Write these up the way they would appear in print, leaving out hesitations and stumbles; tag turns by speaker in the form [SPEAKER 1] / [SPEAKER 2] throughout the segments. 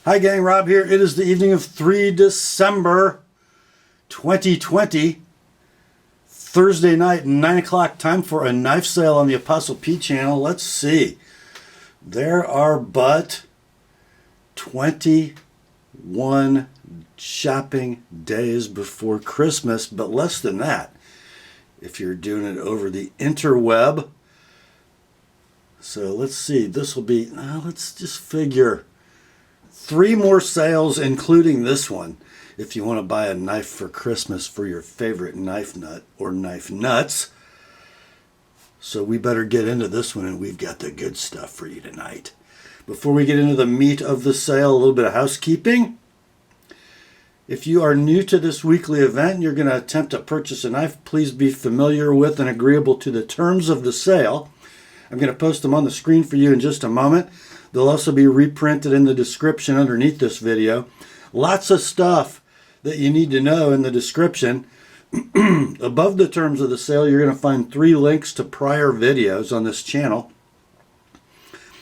[SPEAKER 1] Hi gang, Rob here. It is the evening of 3 December 2020, Thursday night, 9 o'clock, time for a knife sale on the Apostle P channel. Let's see. There are but 21 shopping days before Christmas, but less than that if you're doing it over the interweb. So let's see. This will be, let's just figure 3 more sales, including this one, if you want to buy a knife for Christmas for your favorite knife nut or knife nuts. So we better get into this one, and we've got the good stuff for you tonight. Before we get into the meat of the sale, a little bit of housekeeping. If you are new to this weekly event and you're going to attempt to purchase a knife, please be familiar with and agreeable to the terms of the sale. I'm going to post them on the screen for you in just a moment. They'll also be reprinted in the description underneath this video. Lots of stuff that you need to know in the description. Above the terms of the sale, you're going to find 3 links to prior videos on this channel.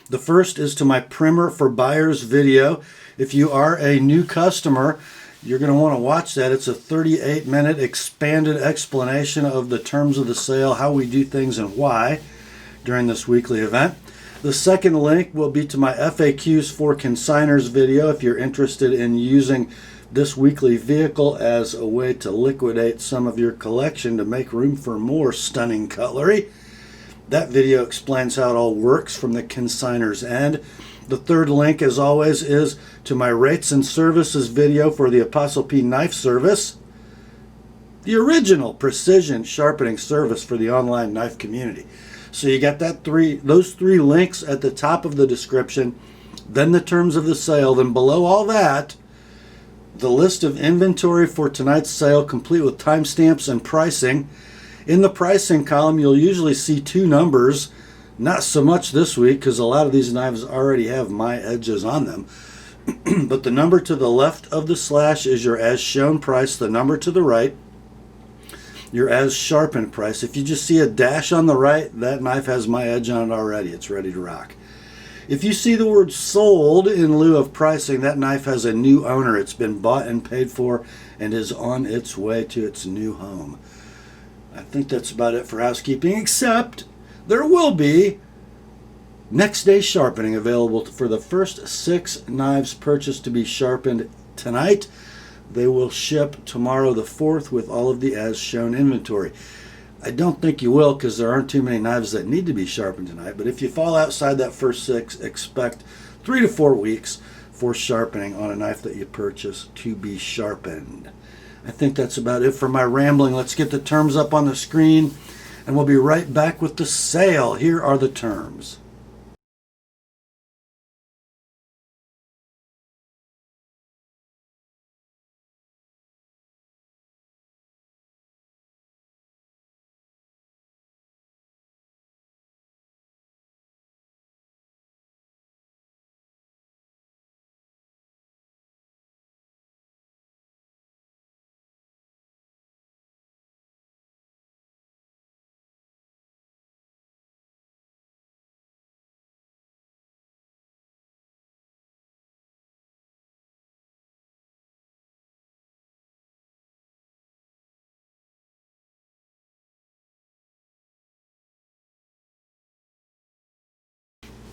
[SPEAKER 1] The first is to my Primer for Buyers video. If you are a new customer, you're going to want to watch that. It's a 38-minute expanded explanation of the terms of the sale, how we do things and why during this weekly event. The second link will be to my FAQs for Consignors video if you're interested in using this weekly vehicle as a way to liquidate some of your collection to make room for more stunning cutlery. That video explains how it all works from the consignor's end. The third link, as always, is to my rates and services video for the Apostle P Knife Service, the original precision sharpening service for the online knife community. So you got those 3 links at the top of the description, then the terms of the sale, then below all that, the list of inventory for tonight's sale, complete with timestamps and pricing. In the pricing column, you'll usually see 2 numbers, not so much this week because a lot of these knives already have my edges on them. But the number to the left of the slash is your as shown price, the number to the right, your as sharpened price. If you just see a dash on the right, that knife has my edge on it already. It's ready to rock. If you see the word sold in lieu of pricing, that knife has a new owner. It's been bought and paid for and is on its way to its new home. I think that's about it for housekeeping, except there will be next day sharpening available for the first 6 knives purchased to be sharpened tonight. They will ship tomorrow the 4th with all of the as shown inventory. I don't think you will because there aren't too many knives that need to be sharpened tonight, but if you fall outside that first 6, expect 3 to 4 weeks for sharpening on a knife that you purchase to be sharpened. I think that's about it for my rambling. Let's get the terms up on the screen and we'll be right back with the sale. Here are the terms.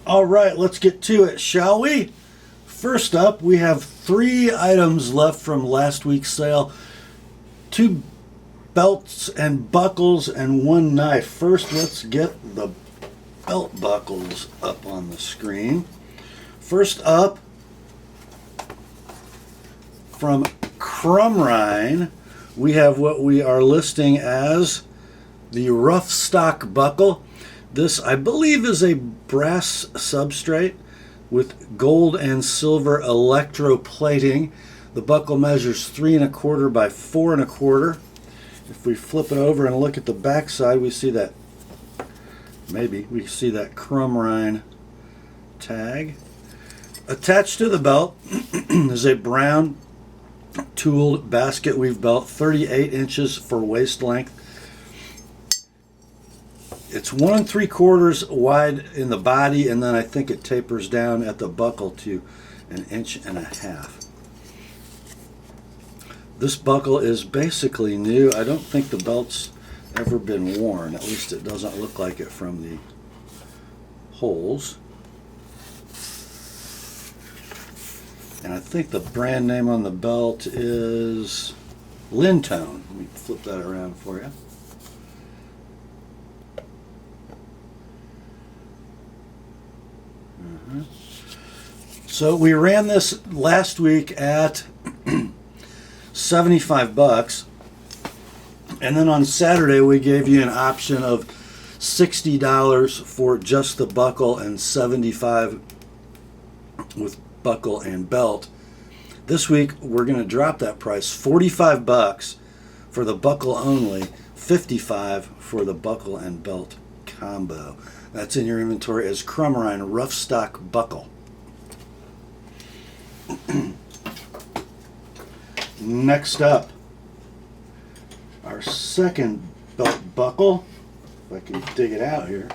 [SPEAKER 1] All right, let's get to it, shall we? First up, we have 3 items left from last week's sale. 2 belts and buckles and 1 knife. First, let's get the belt buckles up on the screen. First up, from Crumrine, we have what we are listing as the RoughStock buckle. This, I believe, is a brass substrate with gold and silver electroplating. The buckle measures 3 1/4 by 4 1/4. If we flip it over and look at the back side, we see that, we see that Crumrine tag. Attached to the belt is a brown tooled basket weave belt, 38 inches for waist length. It's 1 3/4 wide in the body, and then I think it tapers down at the buckle to an 1.5 inches. This buckle is basically new. I don't think the belt's ever been worn. At least it doesn't look like it from the holes. And I think the brand name on the belt is Lintone. Let me flip that around for you. So we ran this last week at $75, and then on Saturday we gave you an option of $60 for just the buckle and $75 with buckle and belt. This week we're going to drop that price, $45 for the buckle only, $55 for the buckle and belt combo. That's in your inventory as Crumrine RoughStock buckle. Next up, our second belt buckle, if I can dig it out here.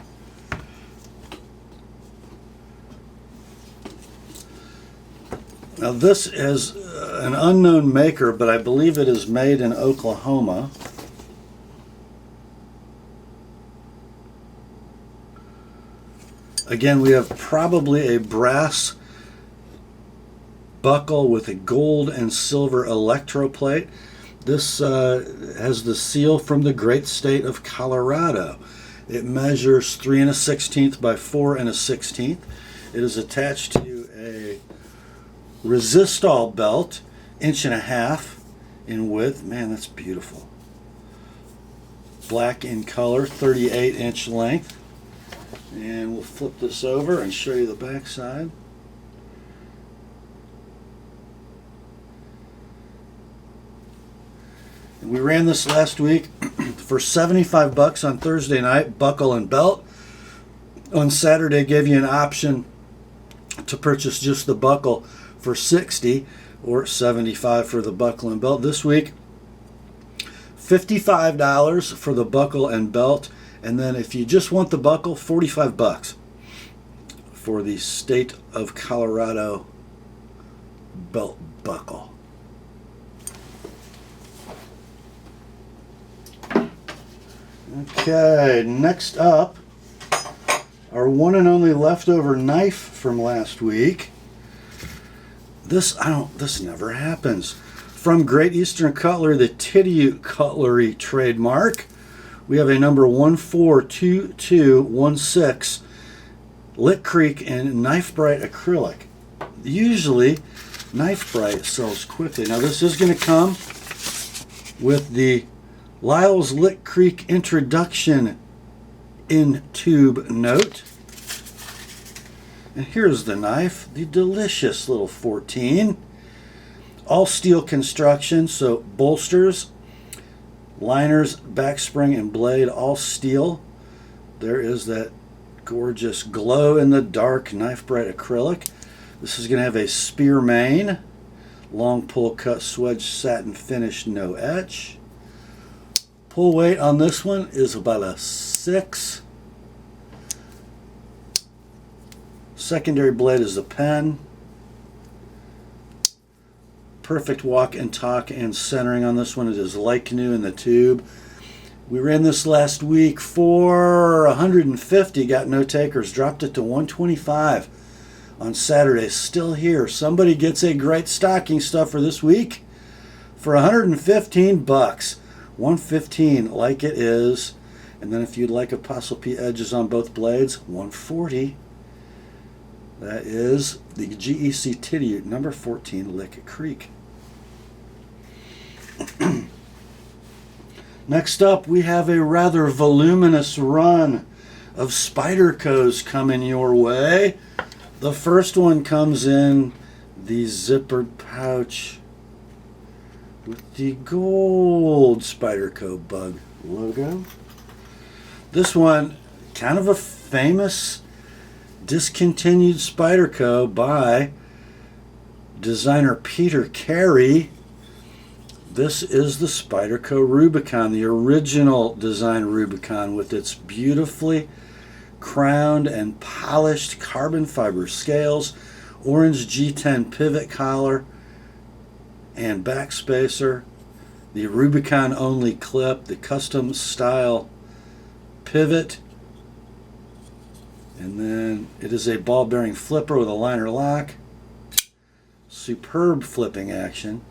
[SPEAKER 1] Now this is an unknown maker, but I believe it is made in Oklahoma. Again, we have probably a brass buckle with a gold and silver electroplate. This has the seal from the great state of Colorado. It measures 3 1/16 by 4 1/16. It is attached to a resistol belt, 1.5 inches in width. Man, that's beautiful. Black in color, 38-inch length. And we'll flip this over and show you the back side. We ran this last week for $75 on Thursday night, buckle and belt. On Saturday, gave you an option to purchase just the buckle for $60 or $75 for the buckle and belt. This week, $55 for the buckle and belt, and then if you just want the buckle, $45 for the state of Colorado belt buckle. Okay, next up, our one and only leftover knife from last week. This never happens. From Great Eastern Cutlery, the Tidioute cutlery trademark, we have a number 142216 Lick Creek in Nifebrite acrylic. Usually, Nifebrite sells quickly. Now this is going to come with the Lyle's Lick Creek introduction in tube note. And here's the knife, the delicious little 14. All steel construction, so bolsters, liners, back spring, and blade, all steel. There is that gorgeous glow in the dark Nifebrite acrylic. This is going to have a spear main, long pull cut swedge satin finish, no etch. Pull weight on this one is about a 6. Secondary blade is a pen. Perfect walk and talk and centering on this one. It is like new in the tube. We ran this last week for $150, got no takers, dropped it to $125 on Saturday. Still here. Somebody gets a great stocking stuffer this week for $115. $115 like it is. And then if you'd like Apostle P edges on both blades, $140. That is the GEC Tidioute number 14 Lick Creek. Next up, we have a rather voluminous run of Spydercos coming your way. The first one comes in the zippered pouch with the gold Spyderco bug logo. This one, kind of a famous discontinued Spyderco by designer Peter Carey. This is the Spyderco Rubicon, the original design Rubicon with its beautifully crowned and polished carbon fiber scales, orange G10 pivot collar and back spacer, the Rubicon only clip, the custom style pivot, and then it is a ball bearing flipper with a liner lock. Superb flipping action.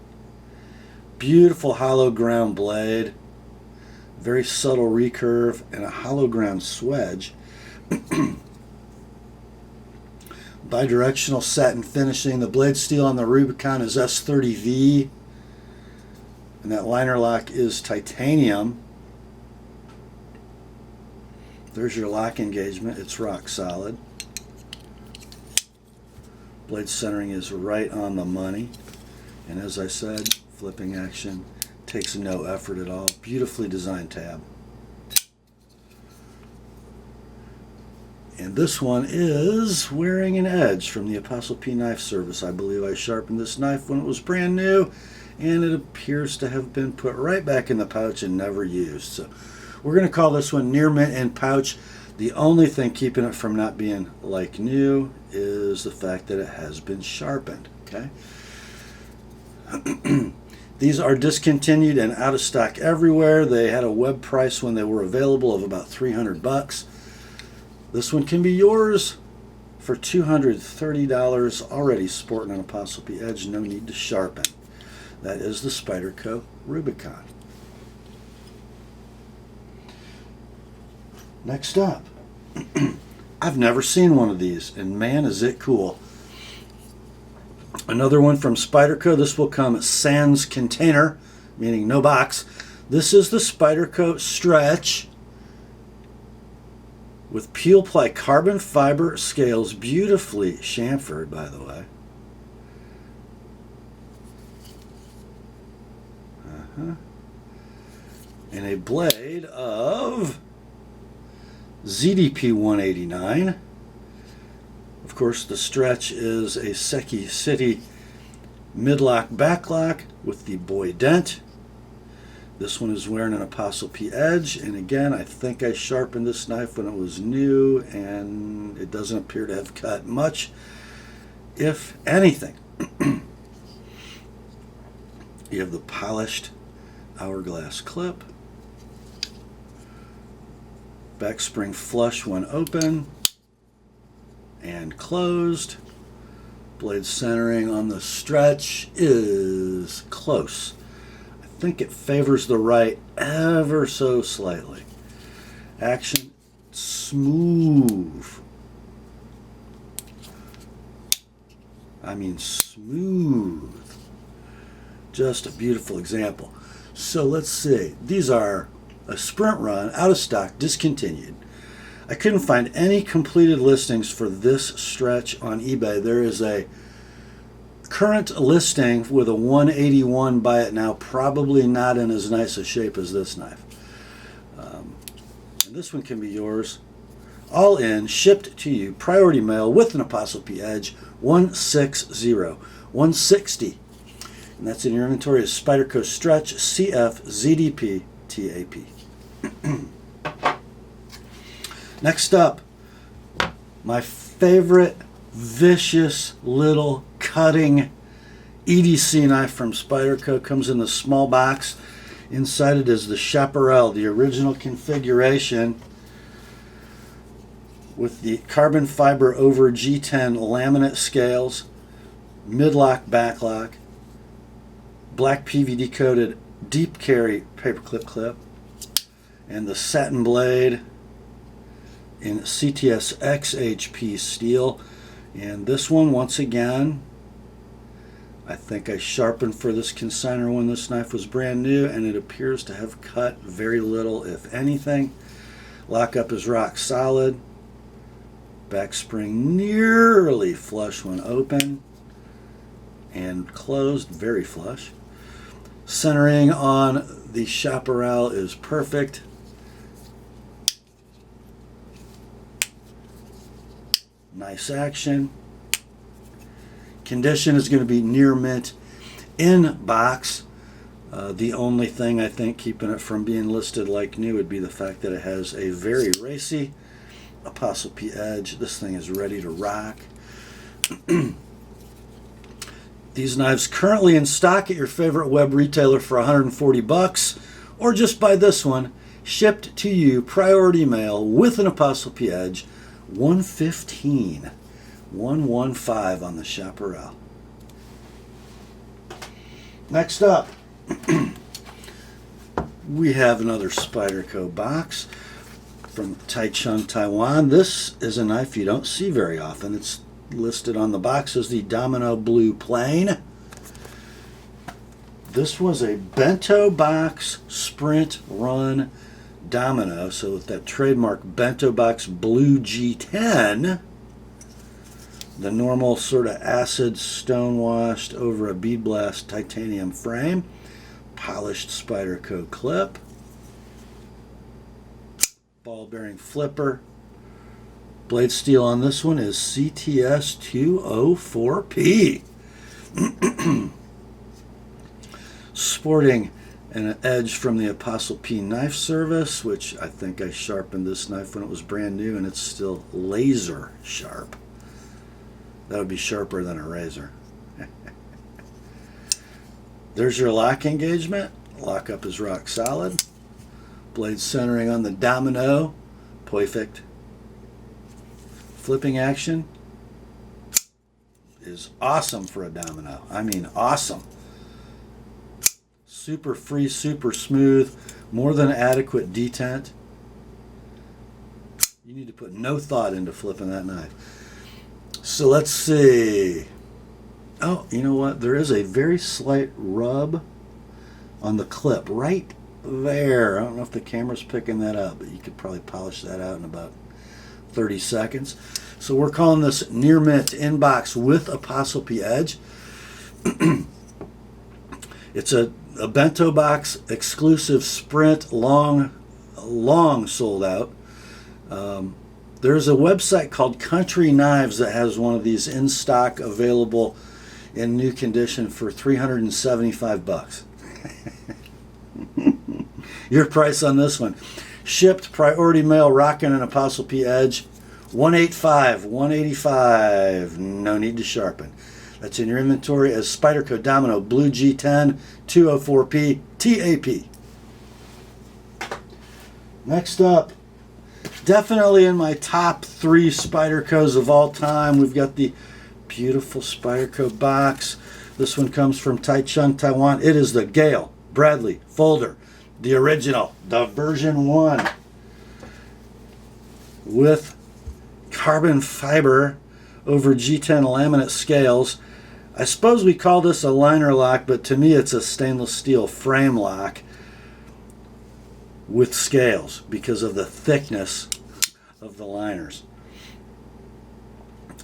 [SPEAKER 1] Beautiful hollow ground blade. Very subtle recurve and a hollow ground swedge. Bidirectional satin finishing. The blade steel on the Rubicon is S30V. And that liner lock is titanium. There's your lock engagement. It's rock solid. Blade centering is right on the money. And as I said, flipping action takes no effort at all. Beautifully designed tab. And this one is wearing an edge from the TheApostleP Knife Service. I believe I sharpened this knife when it was brand new, and it appears to have been put right back in the pouch and never used. So we're going to call this one near mint in pouch. The only thing keeping it from not being like new is the fact that it has been sharpened. Okay. These are discontinued and out of stock everywhere. They had a web price when they were available of about $300. This one can be yours for $230, already sporting an TheApostleP edge, no need to sharpen. That is the Spyderco Rubicon. Next up, I've never seen one of these, and man is it cool. Another one from Spyderco. This will come sans container, meaning no box. This is the Spyderco Stretch with peel ply carbon fiber scales, beautifully chamfered, by the way. And a blade of ZDP 189. Of course, the Stretch is a Seki City midlock backlock with the boy dent. This one is wearing an TheApostleP edge, and again, I think I sharpened this knife when it was new, and it doesn't appear to have cut much, if anything. You have the polished hourglass clip, back spring flush when open and closed. Blade centering on the Stretch is close. I think it favors the right ever so slightly. Action smooth. I mean smooth. Just a beautiful example. So let's see. These are a sprint run, out of stock, discontinued. I couldn't find any completed listings for this Stretch on eBay. There is a current listing with a 181 buy it now, probably not in as nice a shape as this knife. And this one can be yours. All in, shipped to you, priority mail with an TheApostleP edge, 160. And that's in your inventory is Spyderco Stretch CF ZDP TAP. Next up, my favorite vicious little cutting EDC knife from Spyderco. Comes in the small box. Inside it is the Chaparral, the original configuration with the carbon fiber over G10 laminate scales, midlock backlock, black PVD coated deep carry paperclip clip, and the satin blade in CTS XHP steel. And this one, once again, I think I sharpened for this consignor when this knife was brand new, and it appears to have cut very little, if anything. Lockup is rock solid. Back spring nearly flush when open, and closed very flush. Centering on the Chaparral is perfect. Nice action. Condition is going to be near mint in box. The only thing I think keeping it from being listed like new would be the fact that it has a very racy TheApostleP edge. This thing is ready to rock. These knives currently in stock at your favorite web retailer for $140, or just buy this one, shipped to you priority mail with an ApostleP Edge, $115, $115 on the Chaparral. Next up, we have another Spyderco box from Taichung, Taiwan. This is a knife you don't see very often. It's listed on the box as the Domino Blue Plain. This was a bento box sprint run Domino, so with that trademark bento box blue G10, the normal sort of acid stone washed over a bead blast titanium frame, polished Spyderco clip, ball bearing flipper. Blade steel on this one is CTS 204P. Sporting an edge from the TheApostleP Knife Service, which I think I sharpened this knife when it was brand new, and it's still laser sharp. That would be sharper than a razor. There's your lock engagement. Lockup is rock solid. Blade centering on the Domino. Perfect. Flipping action is awesome for a Domino. I mean, awesome. Super free, super smooth, more than adequate detent. You need to put no thought into flipping that knife. So let's see. Oh, you know what? There is a very slight rub on the clip right there. I don't know if the camera's picking that up, but you could probably polish that out in about 30 seconds. So we're calling this Near Mint Inbox with ApostleP Edge. It's a bento box exclusive sprint, long sold out. There's a website called Country Knives that has one of these in stock, available in new condition for $375. Your price on this one, shipped priority mail, rocking an ApostleP Edge, $185, $185. No need to sharpen. That's in your inventory as Spyderco Domino Blue G10 204P TAP. Next up, definitely in my top 3 Spydercos of all time, we've got the beautiful Spyderco box. This one comes from Taichung, Taiwan. It is the Gayle Bradley folder, the original, the version 1, with carbon fiber over G10 laminate scales. I suppose we call this a liner lock, but to me it's a stainless steel frame lock with scales because of the thickness of the liners.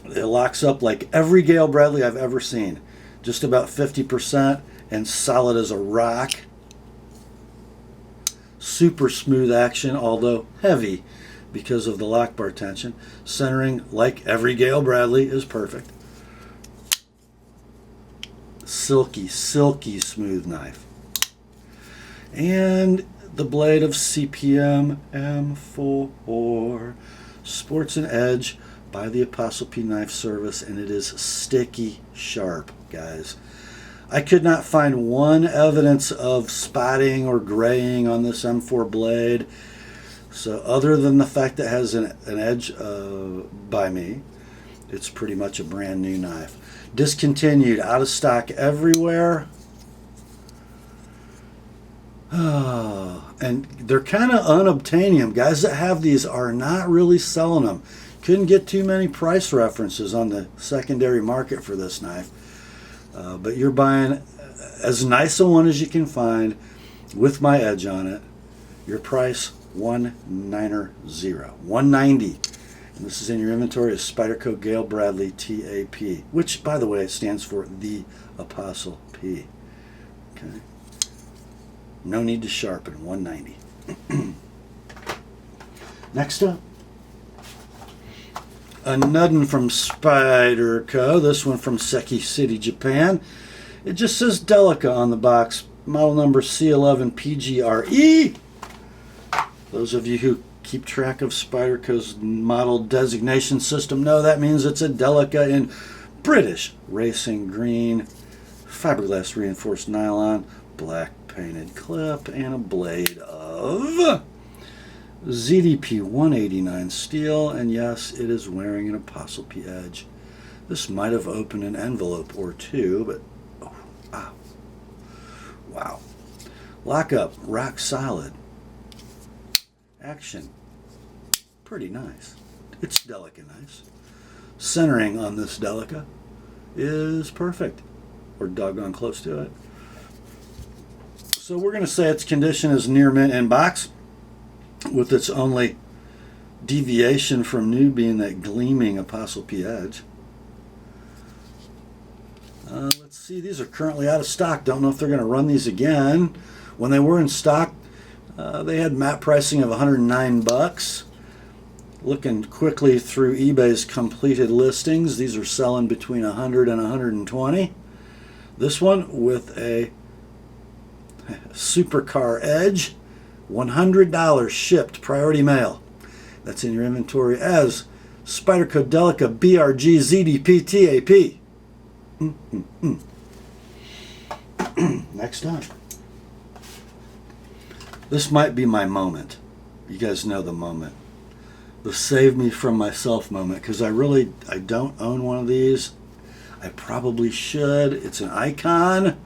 [SPEAKER 1] It locks up like every Gayle Bradley I've ever seen, just about 50%, and solid as a rock. Super smooth action, although heavy because of the lock bar tension. Centering, like every Gayle Bradley, is perfect. Silky, silky smooth knife. And the blade of CPM M4 sports an edge by the TheApostleP Knife Service, and it is sticky sharp, guys. I could not find one evidence of spotting or graying on this M4 blade. So other than the fact that it has an edge by me, it's pretty much a brand new knife. Discontinued, out of stock everywhere. And they're kind of unobtainium. Guys that have these are not really selling them. Couldn't get too many price references on the secondary market for this knife. But you're buying as nice a one as you can find with my edge on it. Your price, $190. And this is in your inventory as Spyderco Gayle Bradley TAP, which, by the way, stands for The Apostle P. Okay. No need to sharpen, $190. Next up, a Nudden from Spyderco, this one from Seki City, Japan. It just says Delica on the box, model number C11PGRE. Those of you who keep track of Spyderco's model designation system know that means it's a Delica in British racing green fiberglass reinforced nylon, black painted clip, and a blade of ZDP 189 steel, and yes, it is wearing an ApostleP edge. This might have opened an envelope or two, but oh, wow. Wow. Lockup, rock solid. Action, pretty nice. It's Delica nice. Centering on this Delica is perfect, or doggone close to it. So we're going to say its condition is near mint in box, with its only deviation from new being that gleaming ApostleP edge. Let's see, these are currently out of stock. Don't know if they're going to run these again. When they were in stock, they had MAP pricing of $109. Looking quickly through eBay's completed listings, these are selling between $100 and $120. This one with a supercar edge, $100 shipped priority mail. That's in your inventory as Spyderco Delica BRG ZDP TAP. Next up. This might be my moment. You guys know the moment. The save me from myself moment, because I don't own one of these. I probably should. It's an icon.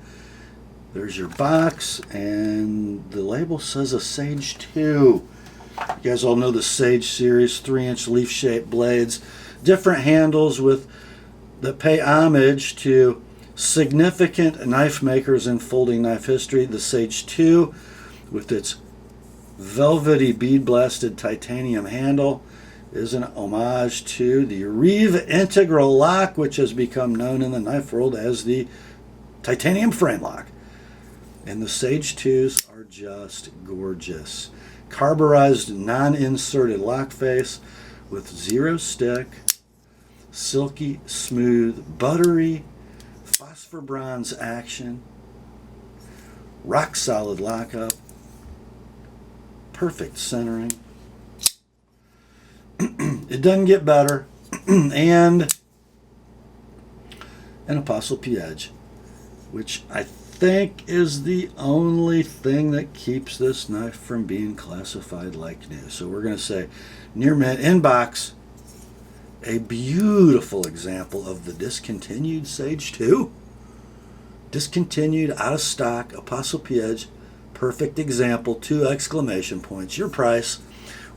[SPEAKER 1] There's your box, and the label says a Sage 2. You guys all know the Sage series, 3-inch leaf-shaped blades, different handles that pay homage to significant knife makers in folding knife history. The Sage 2, with its velvety bead-blasted titanium handle, is an homage to the Reeve Integral lock, which has become known in the knife world as the titanium frame lock. And the Sage 2s are just gorgeous. Carburized, non-inserted lock face with zero stick, silky, smooth, buttery, phosphor bronze action, rock solid lockup, perfect centering. It doesn't get better. And an ApostleP edge, which I think is the only thing that keeps this knife from being classified like new. So we're going to say near mint in box, a beautiful example of the discontinued Sage 2. Discontinued, out of stock, ApostleP edge, perfect example, 2 exclamation points. Your price,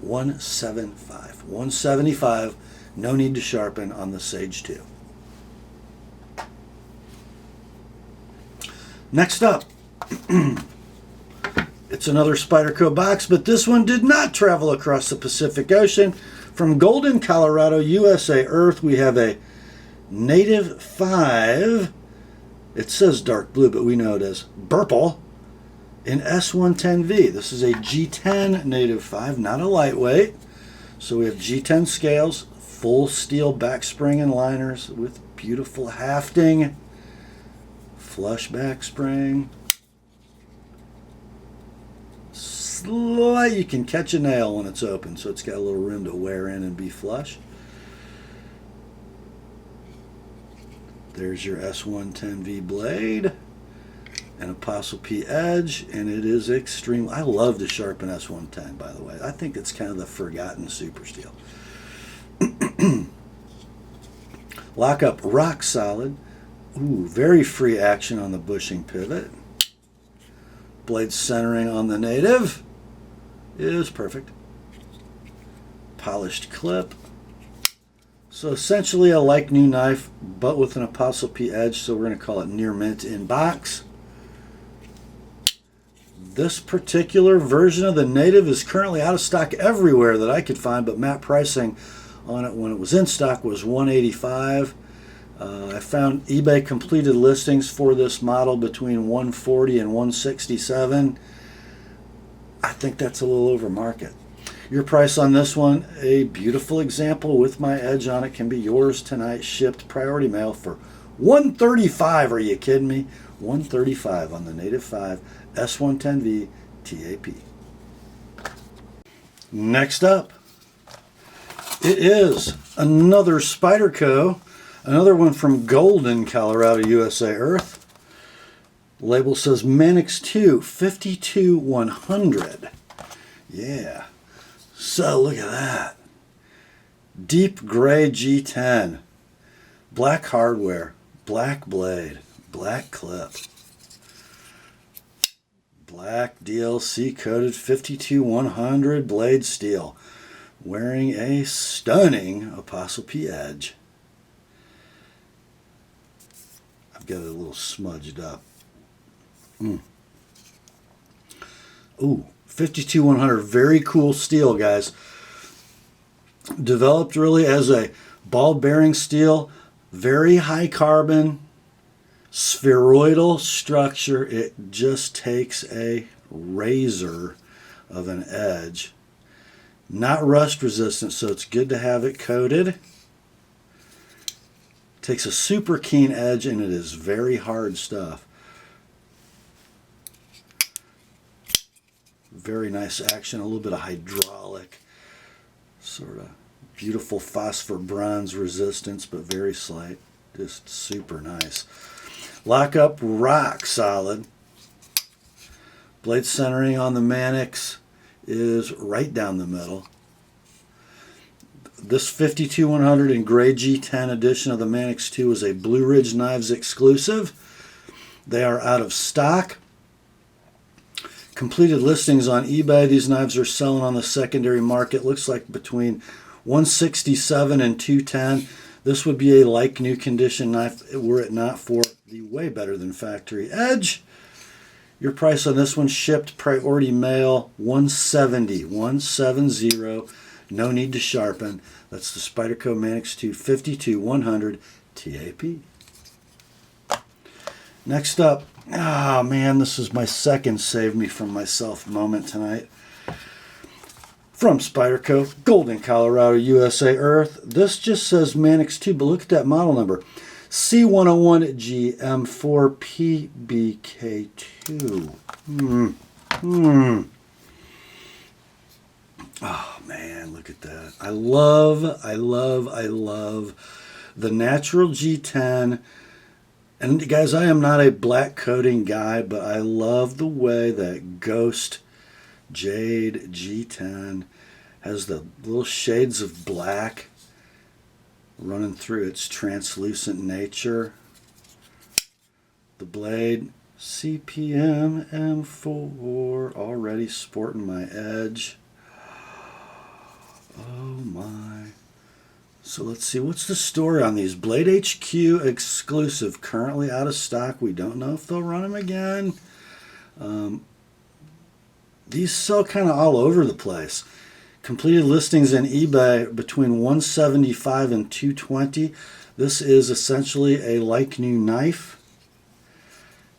[SPEAKER 1] $175. $175, no need to sharpen on the Sage 2. Next up, it's another Spyderco box, but this one did not travel across the Pacific Ocean. From Golden, Colorado, USA Earth, we have a Native 5. It says dark blue, but we know it as purple, in S110V. This is a G10 Native 5, not a lightweight. So we have G10 scales, full steel back spring and liners with beautiful hafting, flush back spring. You can catch a nail when it's open, so it's got a little room to wear in and be flush. There's your S110V blade, an ApostleP edge, and it is extreme. I love to sharpen S110, by the way. I think it's kind of the forgotten super steel. Lockup, rock solid. Ooh, very free action on the bushing pivot. Blade centering on the Native is perfect. Polished clip. So essentially a like new knife, but with an ApostleP edge, so we're going to call it near mint in box. This particular version of the Native is currently out of stock everywhere that I could find, but MAP pricing on it when it was in stock was $185. I found eBay completed listings for this model between $140 and $167. I think that's a little over market. Your price on this one, a beautiful example with my edge on it, can be yours tonight, shipped priority mail for $135. Are you kidding me? $135 on the Native 5 S110V TAP. Next up, it is another Spyderco, another one from Golden, Colorado, USA Earth. Label says Manix 2 52-100. Yeah. So look at that. Deep gray G10. Black hardware. Black blade. Black clip. Black DLC coated 52-100 blade steel. Wearing a stunning Apostle P edge. I've got it a little smudged up. Ooh, 52-100, very cool steel, guys. Developed really as a ball bearing steel, very high carbon, spheroidal structure. It just takes a razor of an edge. Not rust resistant, so it's good to have it coated. Takes a super keen edge, and it is very hard stuff. Very nice action, a little bit of hydraulic, sort of beautiful phosphor bronze resistance, but very slight. Just super nice. Lockup, rock solid. Blade centering on the Manix is right down the middle. This 52-100 in gray G10 edition of the Manix 2 is a Blue Ridge Knives exclusive. They are out of stock. Completed listings on eBay. These knives are selling on the secondary market. Looks like between $167 and $210. This would be a like new condition knife were it not for the way better than factory edge. Your price on this one, shipped priority mail, $170. No need to sharpen. That's the Spyderco Manix 2 52-100 TAP. Next up, oh man, this is my second save me from myself moment tonight. From Spyderco, Golden, Colorado, USA, Earth. This just says Manix 2, but look at that model number. C101GM4PBK2. Oh man, look at that. I love the natural G10. And guys, I am not a black coating guy, but I love the way that Ghost Jade G10 has the little shades of black running through its translucent nature. The blade, CPM M4, already sporting my edge. Oh my. So let's see, what's the story on these? Blade HQ exclusive, currently out of stock. We don't know if they'll run them again. These sell kind of all over the place. Completed listings in eBay between $175 and $220. This is essentially a like new knife,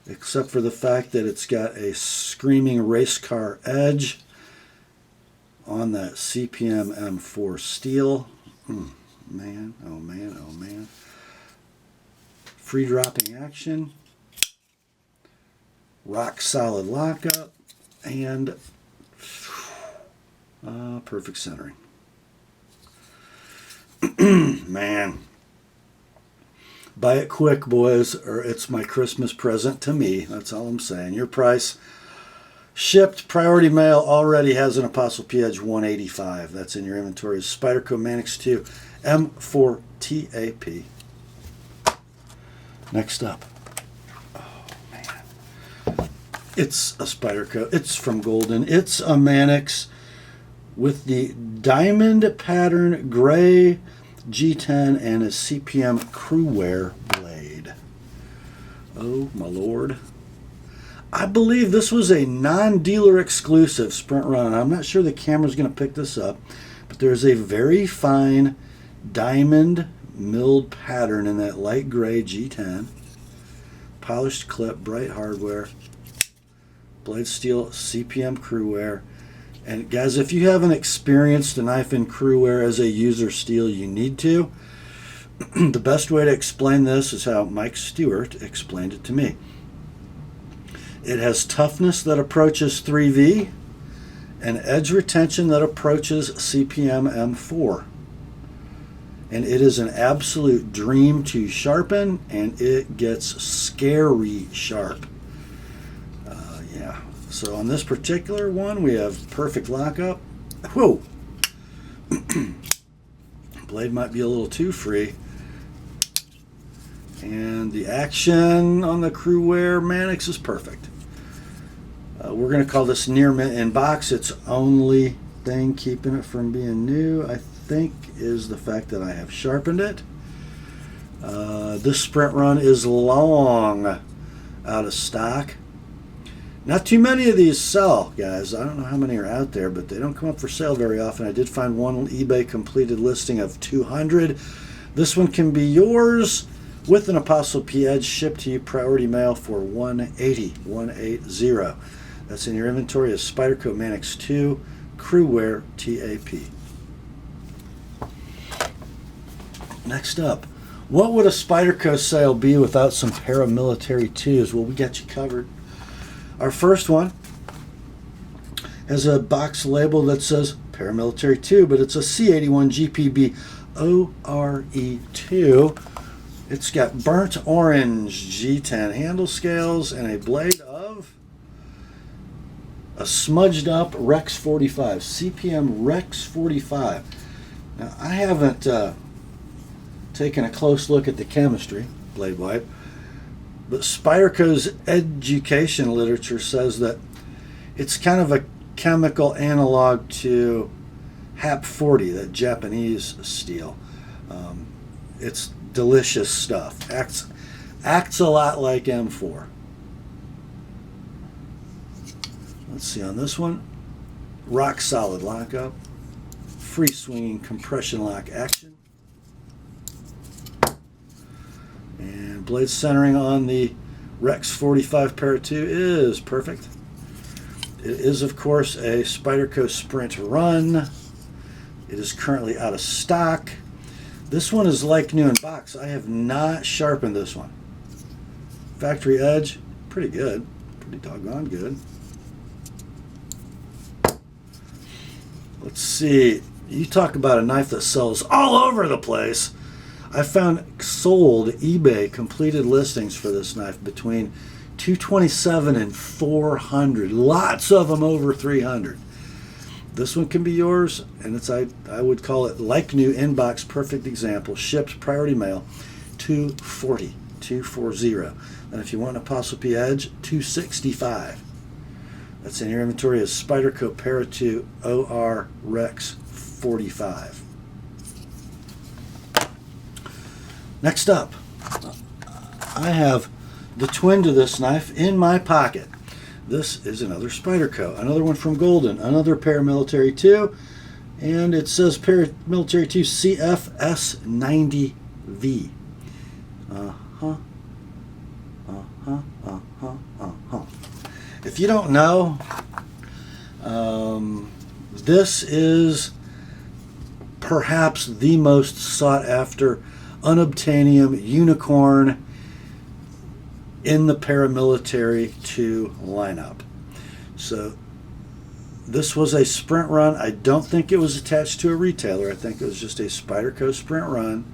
[SPEAKER 1] except for the fact that it's got a screaming race car edge on that CPM M4 steel. Man, oh man, oh man. Free dropping action, rock solid lockup, and perfect centering. Man, buy it quick, boys, or it's my Christmas present to me. That's all I'm saying. Your price, shipped priority mail, already has an Apostle P Edge 185. That's in your inventory. Spyderco Manix 2 M4 TAP. Next up, oh man, it's a Spyderco. It's from Golden. It's a Manix with the diamond pattern gray G10 and a CPM CruWear blade. Oh my lord. I believe this was a non-dealer exclusive sprint run. I'm not sure the camera's going to pick this up, but there's a very fine diamond milled pattern in that light gray G10. Polished clip, bright hardware, blade steel, CPM CruWear. And guys, if you haven't experienced a knife in CruWear as a user steel, you need to. The best way to explain this is how Mike Stewart explained it to me. It has toughness that approaches 3V and edge retention that approaches CPM M4. And it is an absolute dream to sharpen, and it gets scary sharp. So on this particular one, we have perfect lockup. Whoa! Blade might be a little too free. And the action on the CruWear Manix is perfect. We're going to call this near mint in box. Its only thing keeping it from being new, I think, is the fact that I have sharpened it. This sprint run is long out of stock. Not too many of these sell, guys. I don't know how many are out there, but they don't come up for sale very often. I did find one eBay completed listing of 200. This one can be yours with an ApostleP Edge shipped to you priority mail for $180. That's in your inventory as Spyderco Manix 2 CruWear TAP. Next up, what would a Spyderco sale be without some paramilitary 2s? Well, we got you covered. Our first one has a box label that says paramilitary 2, but it's a C81 GPB ORE2. It's got burnt orange G10 handle scales and a blade of a smudged up Rex 45, CPM Rex 45. Now, I haven't taken a close look at the chemistry, blade wipe, but Spyderco's education literature says that it's kind of a chemical analog to HAP 40, that Japanese steel. It's delicious stuff. Acts a lot like M4. Let's see on this one. Rock solid lockup. Free swinging compression lock action. And blade centering on the Rex 45 Para 2 is perfect. It is, of course, a Spyderco Sprint Run. It is currently out of stock. This one is like new in box. I have not sharpened this one. Factory edge, pretty good. Pretty doggone good. Let's see. You talk about a knife that sells all over the place. I found sold eBay completed listings for this knife between $227 and $400. Lots of them over $300. This one can be yours, and it's I would call it like new inbox, perfect example, shipped priority mail, $240. And if you want an ApostleP Edge, $265. That's in your inventory as Spyderco Para 2 OR Rex 45. Next up, I have the twin to this knife in my pocket. This is another Spyderco, another one from Golden, another paramilitary 2, and it says paramilitary 2 CFS90V. If you don't know, this is perhaps the most sought after unobtainium unicorn in the paramilitary 2 lineup. So this was a sprint run. I don't think it was attached to a retailer. I think it was just a Spyderco sprint run.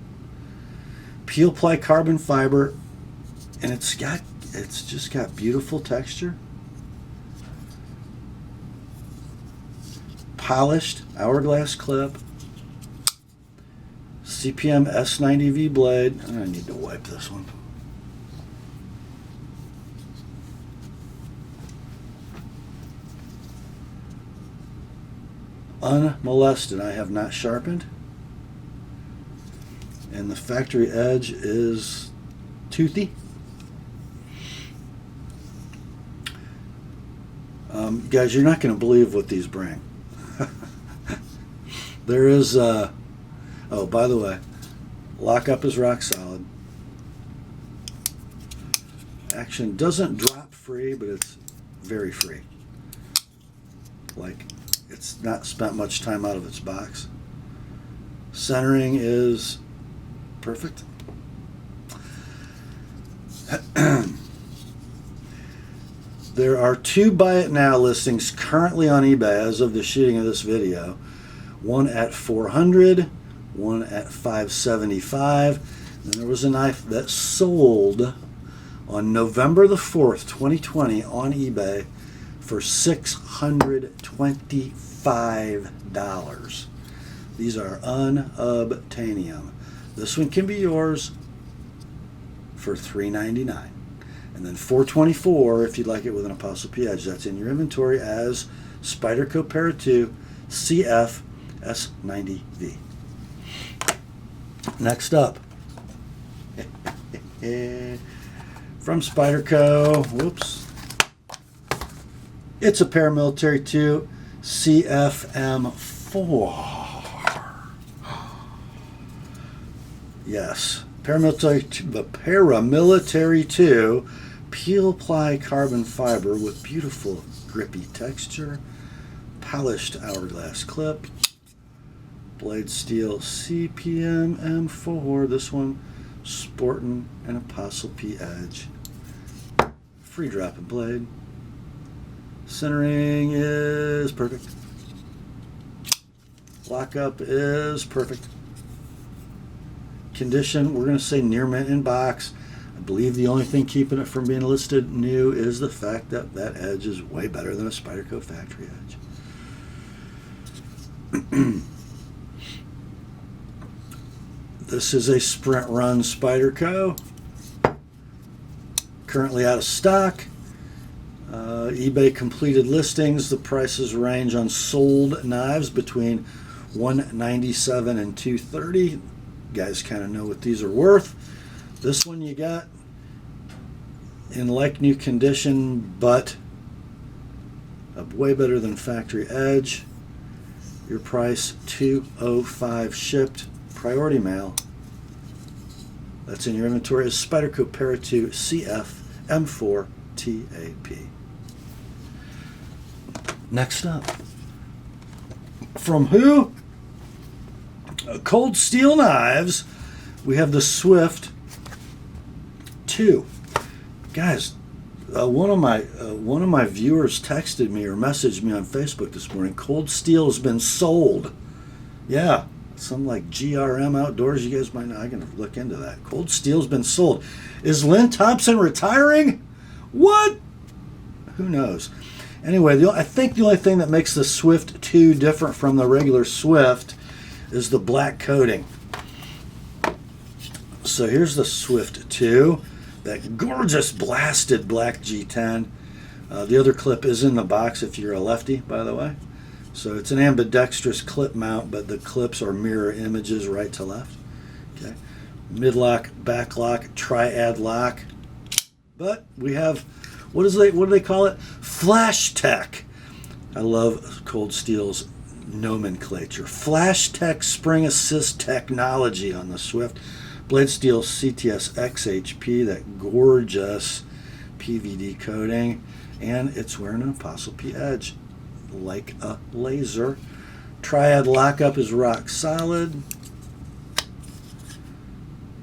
[SPEAKER 1] Peel ply carbon fiber, and it's just got beautiful texture. Polished hourglass clip. CPM S90V blade. I need to wipe this one. Unmolested. I have not sharpened. And the factory edge is toothy. Guys, you're not going to believe what these bring. There is, oh, by the way, lockup is rock solid. Action doesn't drop free, but it's very free. Like, it's not spent much time out of its box. Centering is perfect. There are 2 buy it now listings currently on eBay as of the shooting of this video. One at $400, one at $575. And there was a knife that sold on November the 4th, 2020 on eBay for $625. These are unobtainium. This one can be yours for $399. And then $424 if you'd like it with an Apostle P edge. That's in your inventory as Spyderco Para 2 CF S90V. Next up, from Spyderco, whoops, it's a Paramilitary 2 CFM4. Yes, Paramilitary 2 peel ply carbon fiber with beautiful grippy texture, polished hourglass clip, blade steel CPM M4. This one sporting an Apostle P edge. Free dropping blade. Centering is perfect. Lockup is perfect. Condition, we're going to say near mint in box. I believe the only thing keeping it from being listed new is the fact that that edge is way better than a Spyderco factory edge. This is a sprint run Spyderco. Currently out of stock. eBay completed listings. The prices range on sold knives between $197 and $230. You guys kind of know what these are worth. This one you got in like new condition, but way better than factory edge. Your price $205 shipped. Priority Mail. That's in your inventory is Spyderco Para 2 CF M4 TAP. Next up, from who? Cold Steel Knives. We have the Swift 2. Guys, one of my viewers texted me or messaged me on Facebook this morning. Cold Steel has been sold. Yeah, some like GRM Outdoors. You guys might know. I can look into that. Cold Steel's been sold. Is Lynn Thompson retiring? What? Who knows? Anyway, I think the only thing that makes the Swift 2 different from the regular Swift is the black coating. So here's the Swift 2. That gorgeous blasted black G10. The other clip is in the box if you're a lefty, by the way. So it's an ambidextrous clip mount, but the clips are mirror images right to left. Okay, mid-lock, back lock, triad lock. But we have, what do they call it? Flash Tech. I love Cold Steel's nomenclature. Flash Tech spring assist technology on the Swift. Blade Steel CTS XHP, that gorgeous PVD coating, and it's wearing an Apostle P edge like a laser. Triad lockup is rock solid.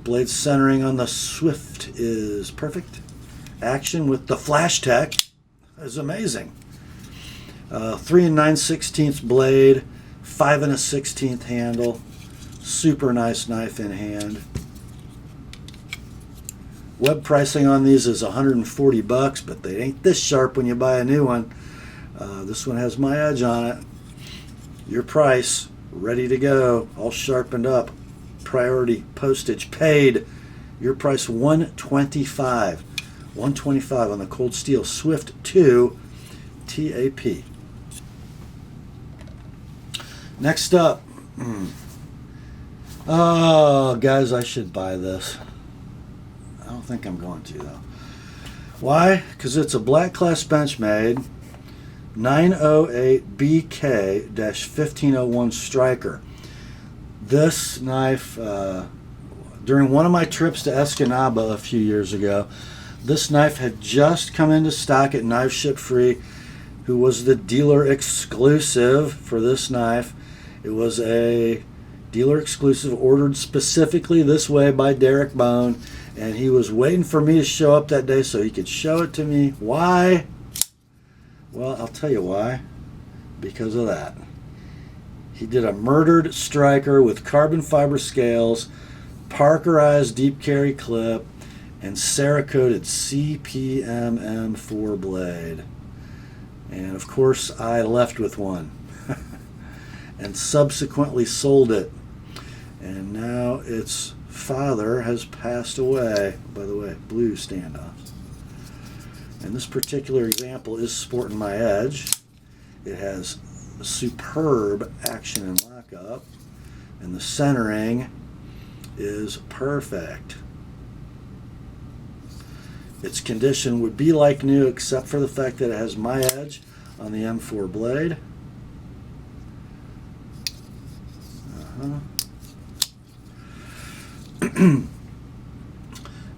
[SPEAKER 1] Blade centering on the Swift is perfect. Action with the Flash Tech is amazing. 3 9/16 blade, 5 1/16 handle. Super nice knife in hand. Web pricing on these is $140, but they ain't this sharp when you buy a new one. This one has my edge on it. Your price, ready to go, all sharpened up. Priority postage paid. Your price $125. $125 on the Cold Steel Swift 2 TAP. Next up. Oh, guys, I should buy this. I don't think I'm going to, though. Why? Because it's a black class Benchmade 908BK-1501 Stryker. This knife, during one of my trips to Escanaba a few years ago, this knife had just come into stock at Knife Ship Free, who was the dealer exclusive for this knife. It was a dealer exclusive ordered specifically this way by Derek Bone, and he was waiting for me to show up that day so he could show it to me. Why? Well, I'll tell you why. Because of that. He did a murdered Stryker with carbon fiber scales, Parkerized deep carry clip, and Cerakoted CPM M4 blade. And of course I left with one and subsequently sold it. And now its father has passed away. By the way, blue standoffs. And this particular example is sporting my edge. It has superb action and lockup, and the centering is perfect. Its condition would be like new except for the fact that it has my edge on the M4 blade.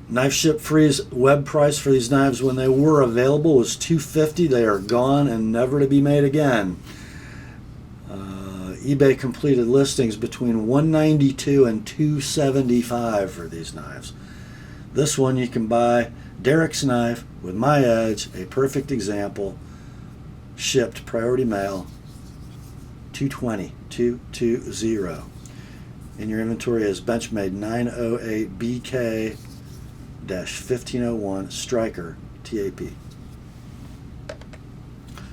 [SPEAKER 1] Knife Ship Free's web price for these knives when they were available was $250. They are gone and never to be made again. eBay completed listings between $192 and $275 for these knives. This one you can buy Derek's knife with my edge, a perfect example, shipped priority mail, $220. In your inventory is Benchmade 908BK-1501 Stryker TAP.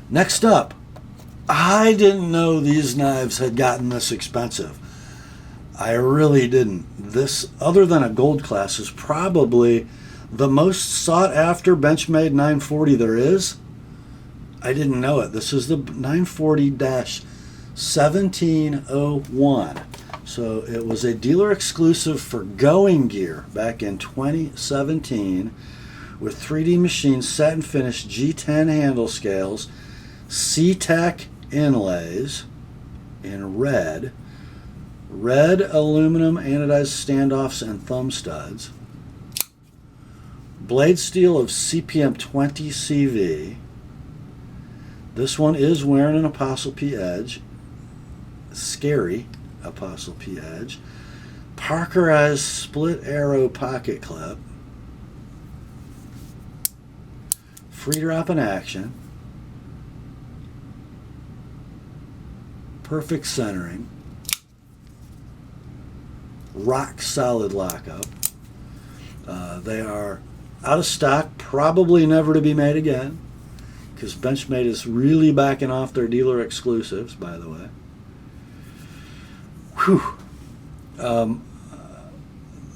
[SPEAKER 1] Next up, I didn't know these knives had gotten this expensive. I really didn't. This, other than a gold class, is probably the most sought after Benchmade 940 there is. I didn't know it. This is the 940-1701. So it was a dealer exclusive for Going Gear back in 2017 with 3D machined satin finished G10 handle scales, C-Tech inlays in red aluminum anodized standoffs and thumb studs, blade steel of CPM 20 CV. This one is wearing an ApostleP edge, scary ApostleP edge, Parkerized split arrow pocket clip, free drop in action, perfect centering, rock solid lockup. They are out of stock, probably never to be made again, because Benchmade is really backing off their dealer exclusives, by the way. Whew.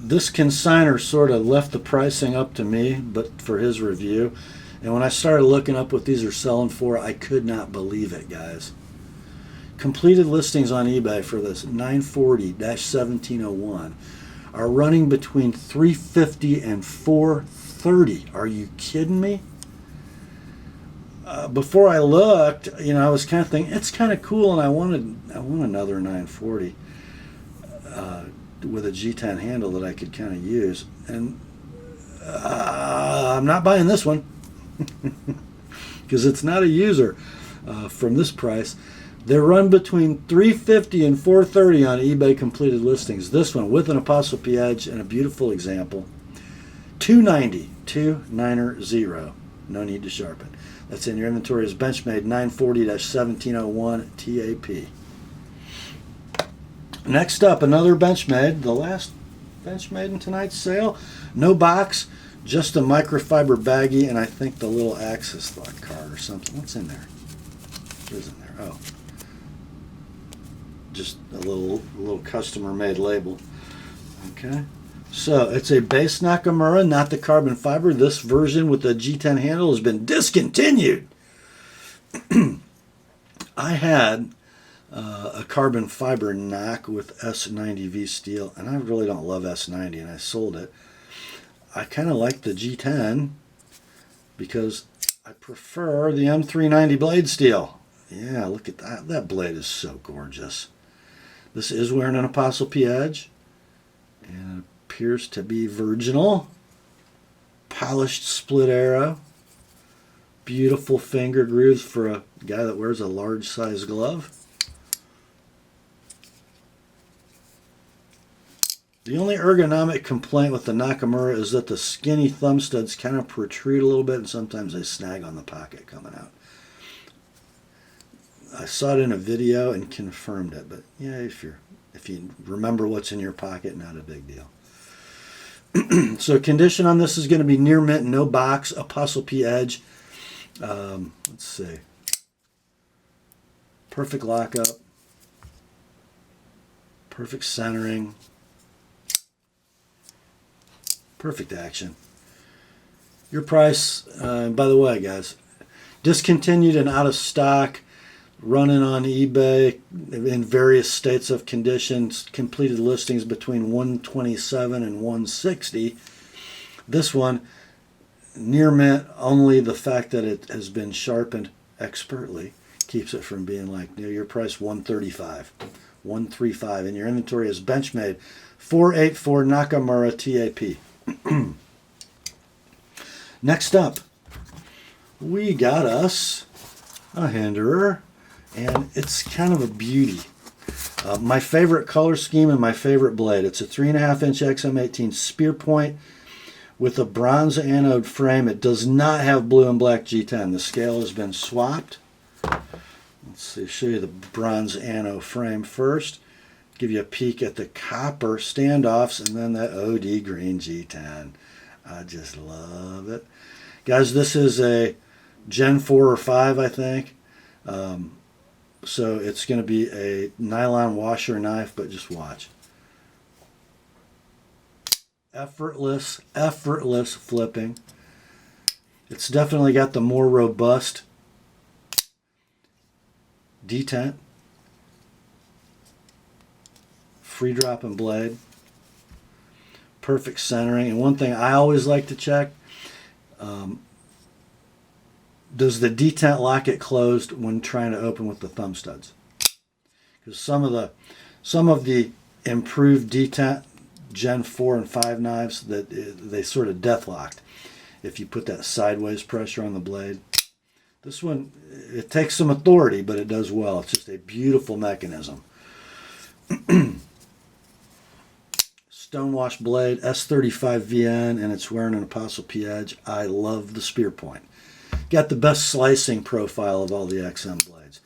[SPEAKER 1] This consignor sort of left the pricing up to me, but for his review. And when I started looking up what these are selling for, I could not believe it, guys. Completed listings on eBay for this 940-1701 are running between $350 and $430. Are you kidding me? Before I looked, I was kind of thinking it's kind of cool, and I want another 940 with a G10 handle that I could kind of use, and I'm not buying this one because it's not a user from this price. They run between $350 and $430 on eBay completed listings. This one with an ApostleP edge and a beautiful example, $290. No need to sharpen. That's in your inventory as Benchmade 940-1701 TAP. Next up, another Benchmade, the last Benchmade in tonight's sale. No box, just a microfiber baggie, and I think the little Axis thought card or something. What's in there? What is in there? Oh, just a little customer-made label. Okay. So it's a base Nakamura, not the carbon fiber. This version with the G10 handle has been discontinued. I had a carbon fiber knock with S90V steel, and I really don't love S90, and I sold it. I kind of like the G10 because I prefer the M390 blade steel. Yeah, look at that. That blade is so gorgeous. This is wearing an ApostleP edge, and it appears to be virginal. Polished split arrow. Beautiful finger grooves for a guy that wears a large size glove. The only ergonomic complaint with the Nakamura is that the skinny thumb studs kind of protrude a little bit, and sometimes they snag on the pocket coming out. I saw it in a video and confirmed it, but yeah, if you remember what's in your pocket, not a big deal. So condition on this is going to be near mint, no box, ApostleP edge. Let's see. Perfect lockup. Perfect centering. Perfect action. Your price, by the way, guys, discontinued and out of stock, running on eBay in various states of conditions, completed listings between $127 and $160. This one, near mint, only the fact that it has been sharpened expertly keeps it from being like near your price $135, $135, and your inventory is Benchmade 484 Nakamura TAP. Next up, we got us a Hinderer, and it's kind of a beauty. My favorite color scheme and my favorite blade. It's a 3.5-inch XM18 spear point with a bronze anode frame. It does not have blue and black G10. The scale has been swapped. Let's see, show you the bronze anode frame first. Give you a peek at the copper standoffs, and then that OD green G10. I just love it. Guys, this is a Gen 4 or 5, I think. So it's going to be a nylon washer knife, but just watch. Effortless flipping. It's definitely got the more robust detent. Free dropping blade. Perfect centering. And one thing I always like to check, does the detent lock it closed when trying to open with the thumb studs? Because some of the improved detent Gen 4 and 5 knives, that they sort of death locked if you put that sideways pressure on the blade. This one, it takes some authority, but it does well. It's just a beautiful mechanism. Stonewash blade, S35 VN, and it's wearing an ApostleP edge. I love the spear point. Got the best slicing profile of all the XM blades.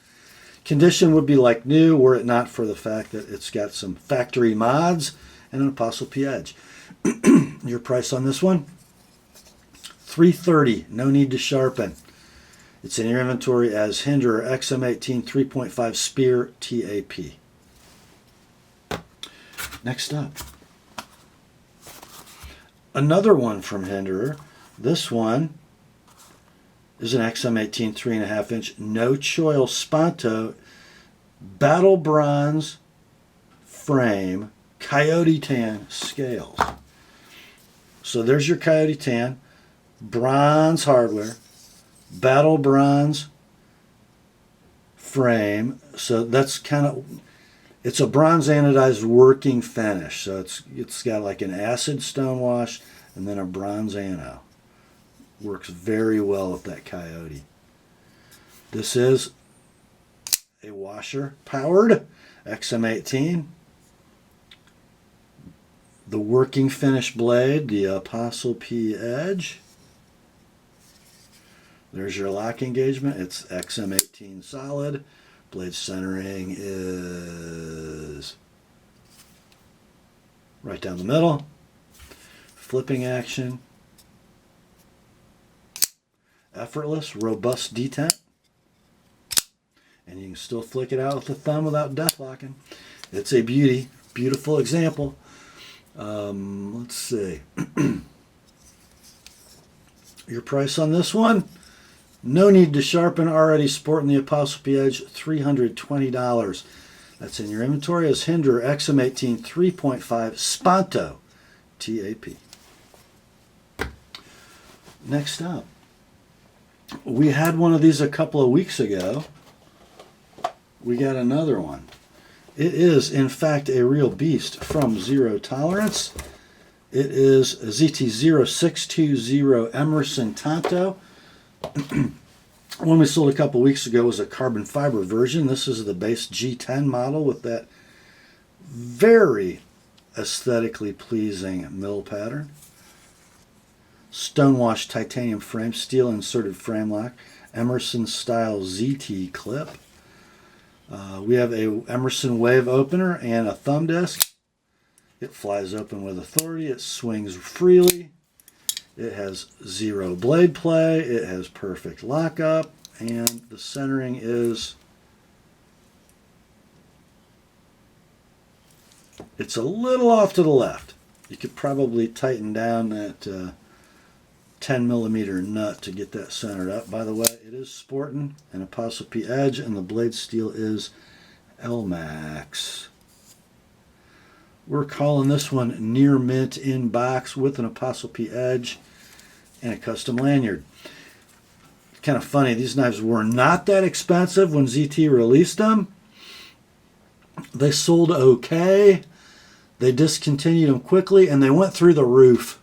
[SPEAKER 1] Condition would be like new were it not for the fact that it's got some factory mods and an ApostleP edge. Your price on this one? $330. No need to sharpen. It's in your inventory as Hinderer XM18 3.5 Spear TAP. Next up, another one from Hinderer. This one is an XM18 3.5-inch no choil Spanto battle bronze frame coyote tan scales. So there's your coyote tan, bronze hardware, battle bronze frame. So that's kind of, it's a bronze anodized working finish. So it's got like an acid stonewash and then a bronze ano. Works very well with that coyote. This is a washer powered XM18. The working finish blade, the ApostleP edge. There's your lock engagement. It's XM18 solid. Blade centering is right down the middle. Flipping action. Effortless, robust detent. And you can still flick it out with the thumb without death locking. It's a beauty. Beautiful example. Let's see. Your price on this one? No need to sharpen, already sporting the ApostleP edge, $320. That's in your inventory as Hinderer XM18 3.5 Spanto TAP. Next up, we had one of these a couple of weeks ago. We got another one. It is, in fact, a real beast from Zero Tolerance. It is a ZT0620 Emerson Tonto. One we sold a couple weeks ago was a carbon fiber version. This is the base G10 model with that very aesthetically pleasing mill pattern. Stonewash titanium frame, steel inserted frame lock, Emerson style ZT clip. We have a Emerson wave opener and a thumb disc. It flies open with authority. It swings freely. It has zero blade play. It has perfect lockup, and the centering is It's a little off to the left. You could probably tighten down that 10 millimeter nut to get that centered up. By the way, it is sporting an ApostleP edge, and the blade steel is Elmax. We're calling this one near mint in box with an ApostleP edge and a custom lanyard. Kind of funny, these knives were not that expensive when ZT released them. They sold okay. They discontinued them quickly, and they went through the roof.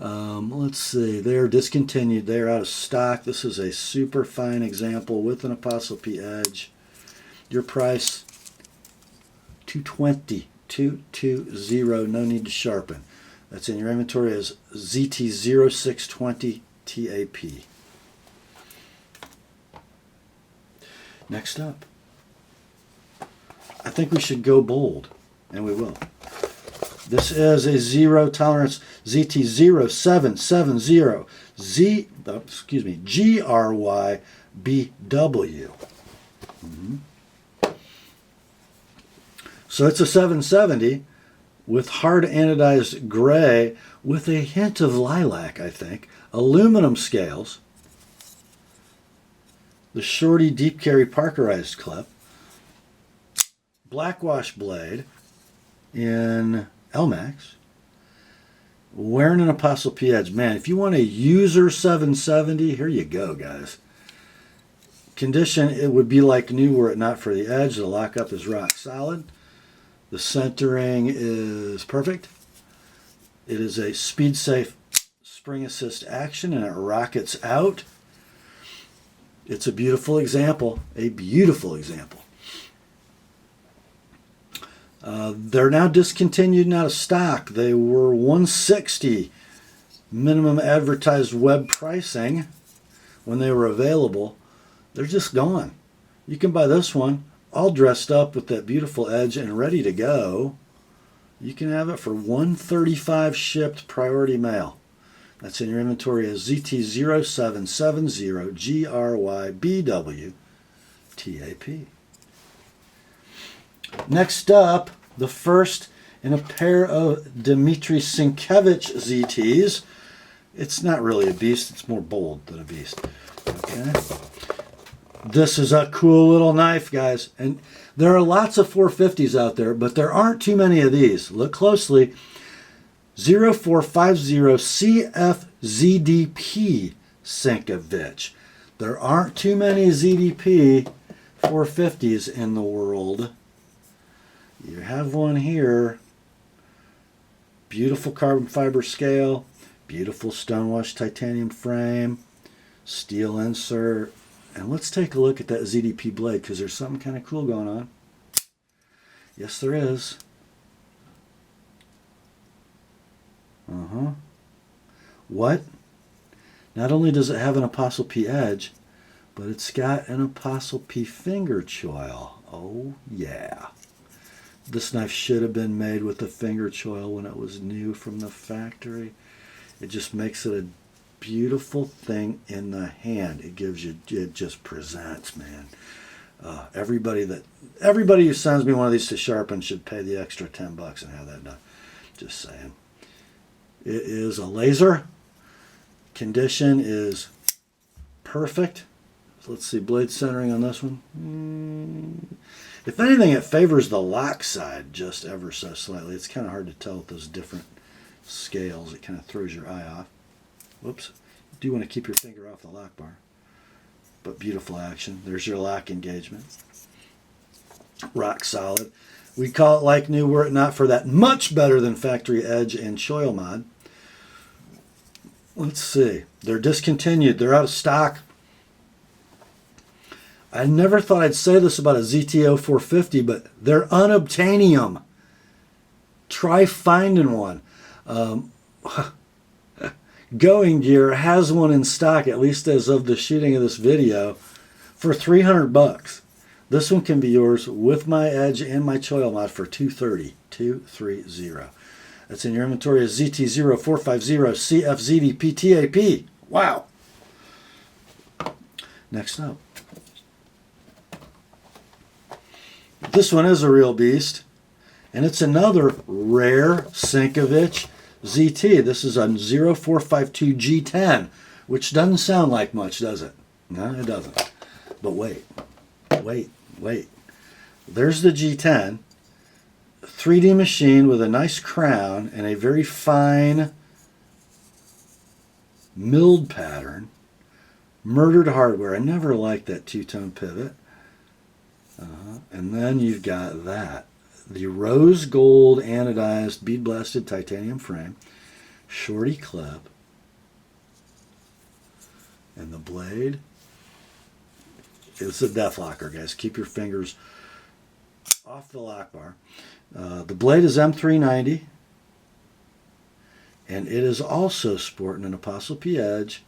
[SPEAKER 1] Let's see, they're discontinued. They're out of stock. This is a super fine example with an ApostleP edge. Your price, $220. 220, no need to sharpen. That's in your inventory as ZT0620 TAP. Next up, I think we should go bold, and we will. This is a zero tolerance ZT0770 GRYBW. So it's a 770 with hard anodized gray with a hint of lilac, I think. Aluminum scales. The Shorty Deep Carry Parkerized clip. Blackwash blade in Elmax. Wearing an ApostleP edge. Man, if you want a user 770, here you go, guys. Condition, it would be like new were it not for the edge. The lockup is rock solid. The centering is perfect. It is a speed safe spring assist action, and it rockets out. It's a beautiful example, a beautiful example. They're now discontinued and out of stock. They were $160 minimum advertised web pricing when they were available. They're just gone. You can buy this one all dressed up with that beautiful edge and ready to go. You can have it for $135 shipped priority mail. That's in your inventory as ZT0770 GRYBW TAP. Next up, the first in a pair of Dmitry Sienkiewicz ZTs. It's not really a beast, it's more bold than a beast. Okay. This is a cool little knife, guys. And there are lots of 450s out there, but there aren't too many of these. Look closely. 0450 CFZDP Sienkiewicz. There aren't too many ZDP 450s in the world. You have one here. Beautiful carbon fiber scale. Beautiful stonewashed titanium frame. Steel insert. And let's take a look at that ZDP blade, because there's something kind of cool going on. Yes, there is. What? Not only does it have an ApostleP edge, but it's got an ApostleP finger choil. Oh, yeah. This knife should have been made with a finger choil when it was new from the factory. It just makes it a beautiful thing in the hand. It gives you, it just presents, man. Everybody who sends me one of these to sharpen should pay the extra $10 and have that done. Just saying. It is a laser. Condition is perfect. So let's see, blade centering on this one. If anything, it favors the lock side just ever so slightly. It's kind of hard to tell with those different scales. It kind of throws your eye off. Whoops. You do want to keep your finger off the lock bar. But beautiful action. There's your lock engagement. Rock solid. We call it like new were it not for that much better than factory edge and choil mod. Let's see. They're discontinued. They're out of stock. I never thought I'd say this about a ZTO 450, but they're unobtainium. Try finding one. Going Gear has one in stock, at least as of the shooting of this video, for $300. This one can be yours with my edge and my choil mod for $230. $230. That's in your inventory as ZT0450 CFZDP TAP. Wow. Next up. This one is a real beast. And it's another rare Sinkovich ZT. This is a 0452 G10, which doesn't sound like much, does it? No, it doesn't. But wait. There's the G10. 3D machine with a nice crown and a very fine milled pattern. Murdered hardware. I never liked that two-tone pivot. And then you've got that. The rose gold anodized bead blasted titanium frame. Shorty clip. And the blade is a death locker, guys. Keep your fingers off the lock bar. The blade is M390. And it is also sporting an TheApostleP edge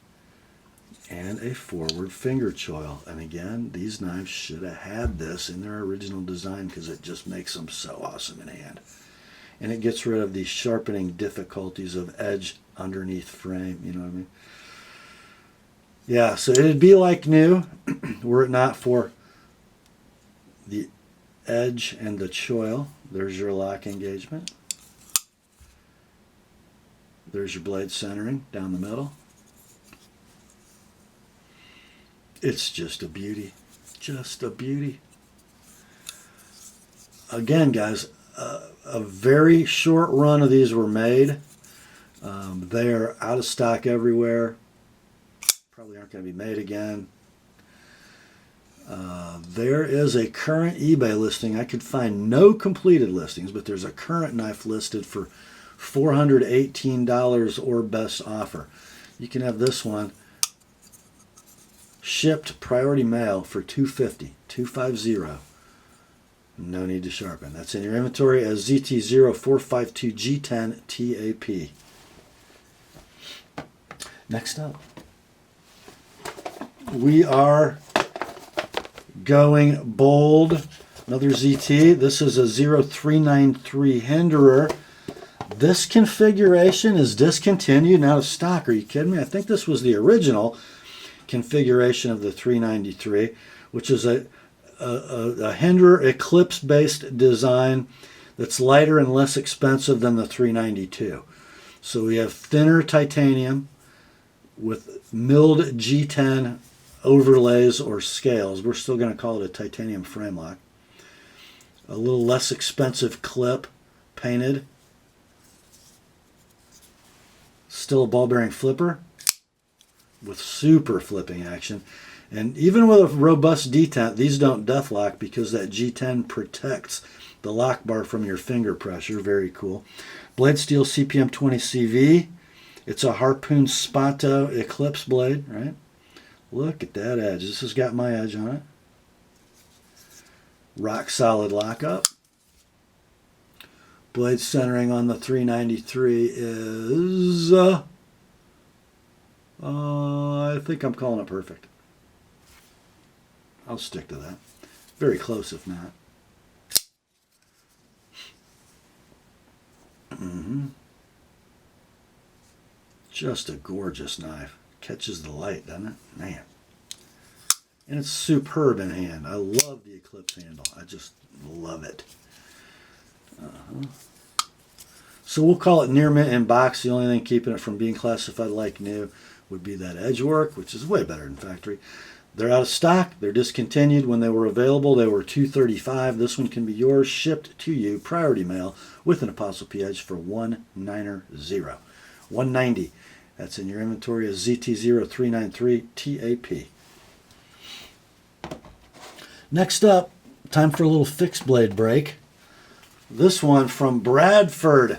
[SPEAKER 1] and a forward finger choil. And again, these knives should have had this in their original design because it just makes them so awesome in hand. And it gets rid of the sharpening difficulties of edge underneath frame, you know what I mean? Yeah, so it'd be like new were it not for the edge and the choil. There's your lock engagement. There's your blade centering down the middle. It's just a beauty. Just a beauty. Again, guys, a very short run of these were made. They are out of stock everywhere. Probably aren't going to be made again. There is a current eBay listing. I could find no completed listings, but there's a current knife listed for $418 or best offer. You can have this one shipped priority mail for $250. No need to sharpen. That's in your inventory as ZT0452G10 TAP. Next up, we are going bold. Another ZT. This is a 0393 Hinderer. This configuration is discontinued and out of stock. Are you kidding me? I think this was the original configuration of the 393, which is a Hinderer Eclipse-based design that's lighter and less expensive than the 392. So we have thinner titanium with milled G10 overlays or scales. We're still going to call it a titanium frame lock. A little less expensive clip painted. Still a ball bearing flipper with super flipping action. And even with a robust detent, these don't death lock because that G10 protects the lock bar from your finger pressure. Very cool. Blade steel CPM 20 CV. It's a Harpoon Spanto Eclipse blade, right? Look at that edge. This has got my edge on it. Rock solid lockup. Blade centering on the 393 is, I think I'm calling it perfect. I'll stick to that. Very close if not. Just a gorgeous knife. Catches the light, doesn't it? Man. And it's superb in hand. I love the Eclipse handle. I just love it. So we'll call it near mint in box. The only thing keeping it from being classified like new would be that edge work, which is way better than factory. They're out of stock. They're discontinued. When they were available, they were $235. This one can be yours, shipped to you, priority mail, with an TheApostleP edge for $190. $190. That's in your inventory as ZT0393 TAP. Next up, time for a little fixed blade break. This one from Bradford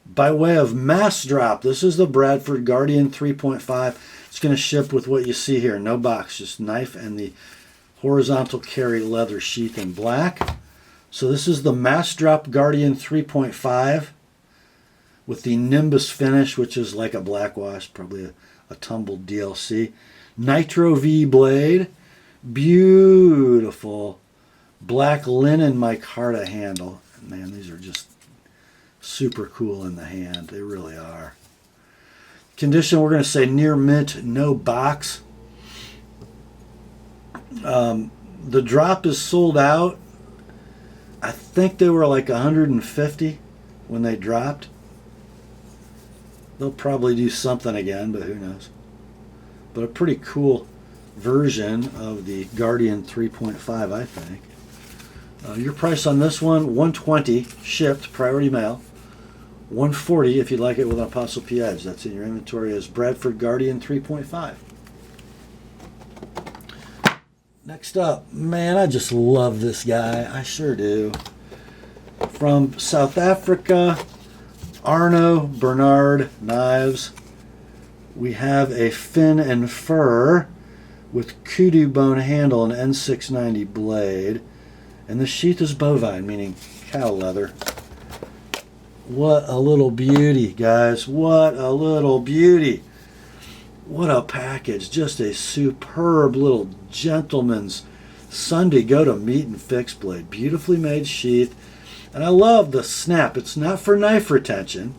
[SPEAKER 1] by way of Massdrop. This is the Bradford Guardian 3.5. It's going to ship with what you see here. No box, just knife and the horizontal carry leather sheath in black. So this is the Massdrop Guardian 3.5 with the Nimbus finish, which is like a black wash, probably a tumbled DLC. Nitro V blade. Beautiful black linen micarta handle. Man, these are just super cool in the hand. They really are. Condition, we're going to say near mint, no box. The drop is sold out. I think they were like 150 when they dropped. They'll probably do something again, but who knows. But a pretty cool version of the Guardian 3.5, I think. Your price on this one, $120 shipped, priority mail. $140 if you'd like it with an ApostleP Edge. That's in your inventory as Bradford Guardian 3.5. Next up, man, I just love this guy. I sure do. From South Africa, Arno Bernard Knives. We have a fin and fur with kudu bone handle and N690 blade. And the sheath is bovine, meaning cow leather. What a little beauty, guys. What a little beauty. What a package. Just a superb little gentleman's Sunday go-to meet and fix blade. Beautifully made sheath. And I love the snap. It's not for knife retention.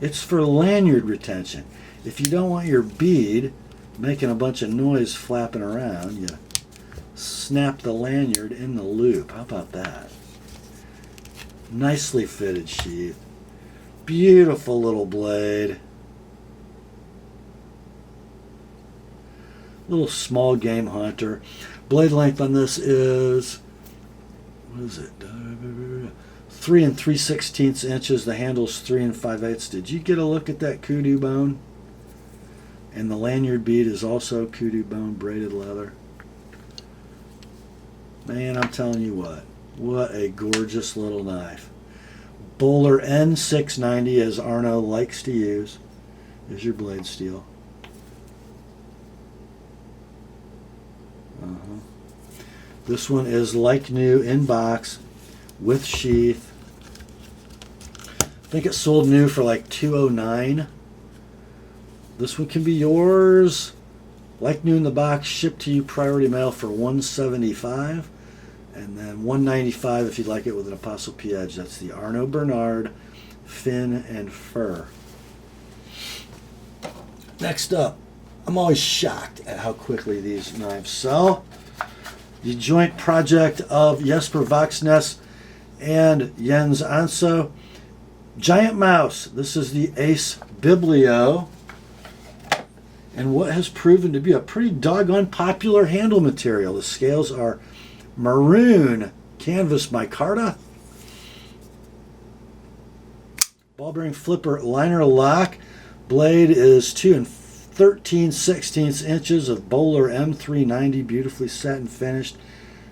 [SPEAKER 1] It's for lanyard retention. If you don't want your bead making a bunch of noise flapping around, you snap the lanyard in the loop. How about that? Nicely fitted sheath. Beautiful little blade. Little small game hunter. Blade length on this is, what is it? 3 3/16 inches. The handle's 3 5/8. Did you get a look at that kudu bone? And the lanyard bead is also kudu bone braided leather. Man, I'm telling you what a gorgeous little knife. Bowler N690, as Arno likes to use, is your blade steel. This one is like new in box with sheath. I think it sold new for like $209. This one can be yours. Like new in the box, shipped to you priority mail for $175. And then $195 if you'd like it with an ApostleP Edge. That's the Arno Bernard fin and fur. Next up, I'm always shocked at how quickly these knives sell. The joint project of Jesper Voxness and Jens Anso. Giant mouse. This is the Ace Biblio. And what has proven to be a pretty doggone popular handle material. The scales are maroon canvas micarta. Ball bearing flipper liner lock. Blade is 2 13/16 inches of Bowler M390, beautifully set and finished,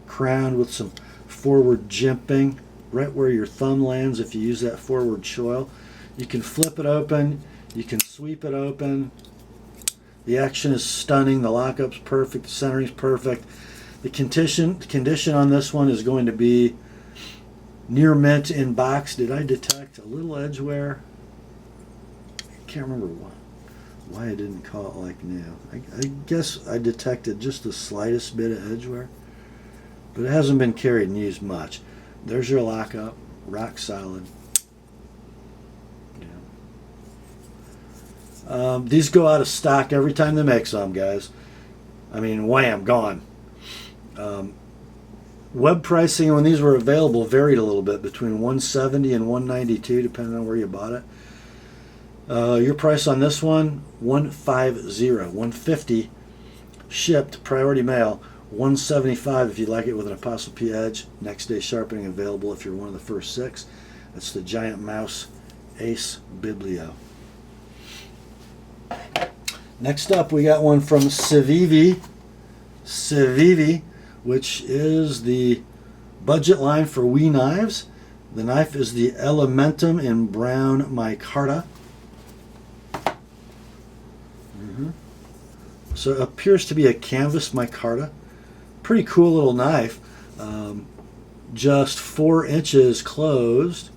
[SPEAKER 1] crowned with some forward jimping right where your thumb lands if you use that forward choil. You can flip it open, you can sweep it open. The action is stunning, the lockup's perfect, the centering's perfect. The condition on this one is going to be near mint in box. Did I detect a little edge wear? I can't remember why I didn't call it like new. I guess I detected just the slightest bit of edge wear, but it hasn't been carried and used much. There's your lockup, rock solid. Yeah. These go out of stock every time they make some, guys. I mean, wham, gone. Web pricing when these were available varied a little bit between $170 and $192 depending on where you bought it. Your price on this one, $150, $150 shipped, priority mail, $175 if you'd like it with an ApostleP Edge. Next day sharpening available if you're one of the first 6. That's the Giant Mouse Ace Biblio. Next up, we got one from Civivi, which is the budget line for Wee knives. The knife is the Elementum in brown micarta. So it appears to be a canvas micarta. Pretty cool little knife. Just 4 inches closed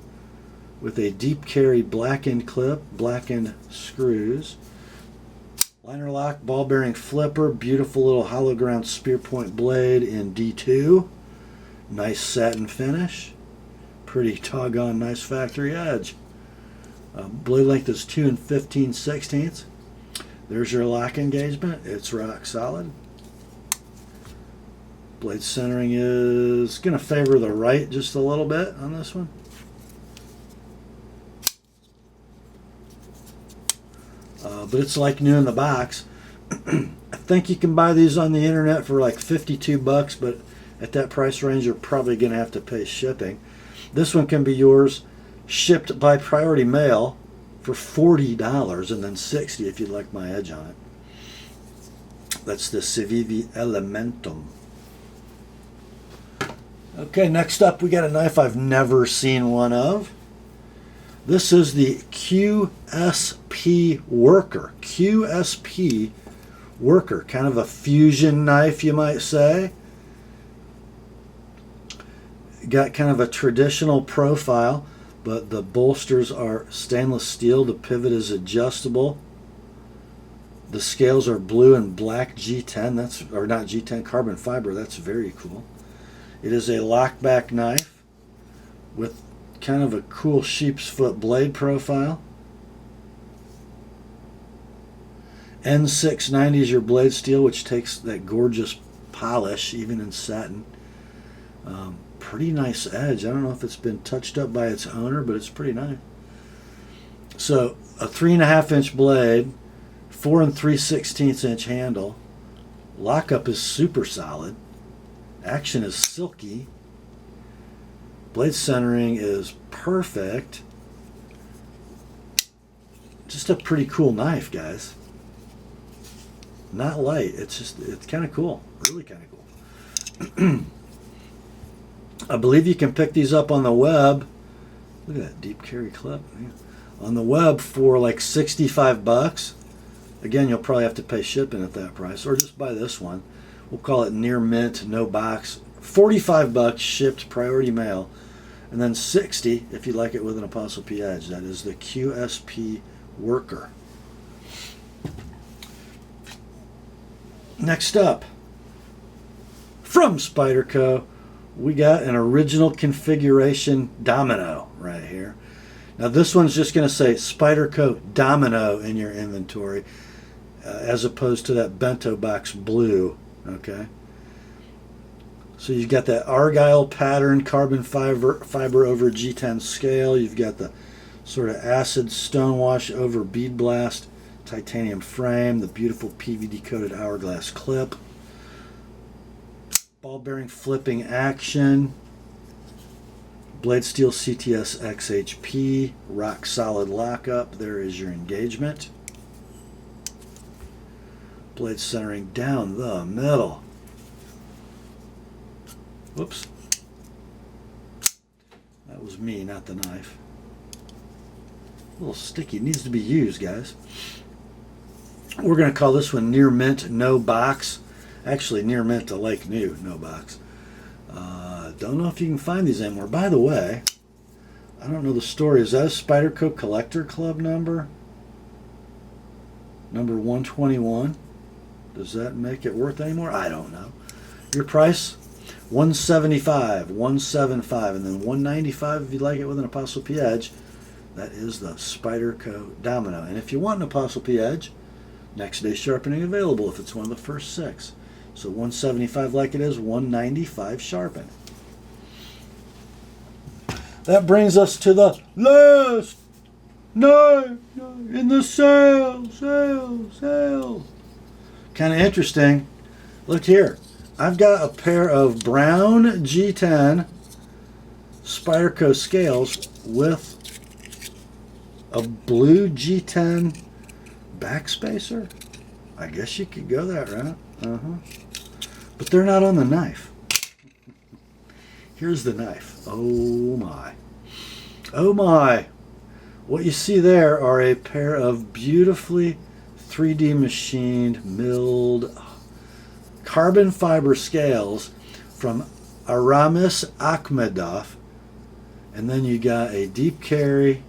[SPEAKER 1] with a deep carry blackened clip, blackened screws. Liner lock, ball bearing flipper, beautiful little hollow ground spear point blade in D2. Nice satin finish. Pretty doggone nice factory edge. Blade length is 2 15/16. There's your lock engagement. It's rock solid. Blade centering is going to favor the right just a little bit on this one. But it's like new in the box. I think you can buy these on the internet for like 52 bucks, but at that price range you're probably going to have to pay shipping. This one can be yours shipped by Priority Mail for $40 and then $60 if you'd like my edge on it. That's the Civivi Elementum. Okay, next up we got a knife I've never seen one of. This is the QSP Worker. QSP Worker, kind of a fusion knife, you might say. Got kind of a traditional profile, but the bolsters are stainless steel. The pivot is adjustable. The scales are blue and black G10. That's, or not G10, carbon fiber. That's very cool. It is a lockback knife with kind of a cool sheep's foot blade profile. N690 is your blade steel, which takes that gorgeous polish, even in satin. Pretty nice edge. I don't know if it's been touched up by its owner, but it's pretty nice. So a 3.5 inch blade, 4 3/16 inch handle. Lockup is super solid. Action is silky. Blade centering is perfect. Just a pretty cool knife, guys. Not light. It's kind of cool. Really kind of cool. I believe you can pick these up on the web. Look at that deep carry clip. On the web for like 65 bucks. Again, you'll probably have to pay shipping at that price, or just buy this one. We'll call it near mint, no box. 45 bucks shipped Priority Mail, and then 60 if you like it with an ApostleP edge. That is the QSP Worker. Next up, from Spyderco, we got an original configuration Domino right here. Now this one's just going to say Spyderco Domino in your inventory, as opposed to that bento box blue. Okay. So you've got that argyle pattern, carbon fiber over G10 scale. You've got the sort of acid stonewash over bead blast titanium frame, the beautiful PVD coated hourglass clip, ball bearing flipping action, blade steel CTS XHP, rock solid lockup. There is your engagement. Blade centering down the middle. Whoops. That was me, not the knife. A little sticky. It needs to be used, guys. We're going to call this one near mint, no box. Actually, near mint to like new, no box. Don't know if you can find these anymore. By the way, I don't know the story. Is that a Spyderco Collector Club number? Number 121? Does that make it worth any more? I don't know. Your price? $175, $175, and then $195 if you like it with an ApostleP edge. That is the Spyderco Domino. And if you want an ApostleP edge, next day sharpening available if it's one of the first 6. So $175 like it is, $195 sharpen. That brings us to the last knife in the sale. Kind of interesting. Look here. I've got a pair of brown G10 Spyderco scales with a blue G10 backspacer. I guess you could go that route. But they're not on the knife. Here's the knife. Oh my. Oh my. What you see there are a pair of beautifully 3D machined, milled carbon fiber scales from Aramis Akhmedov. And then you got a deep carry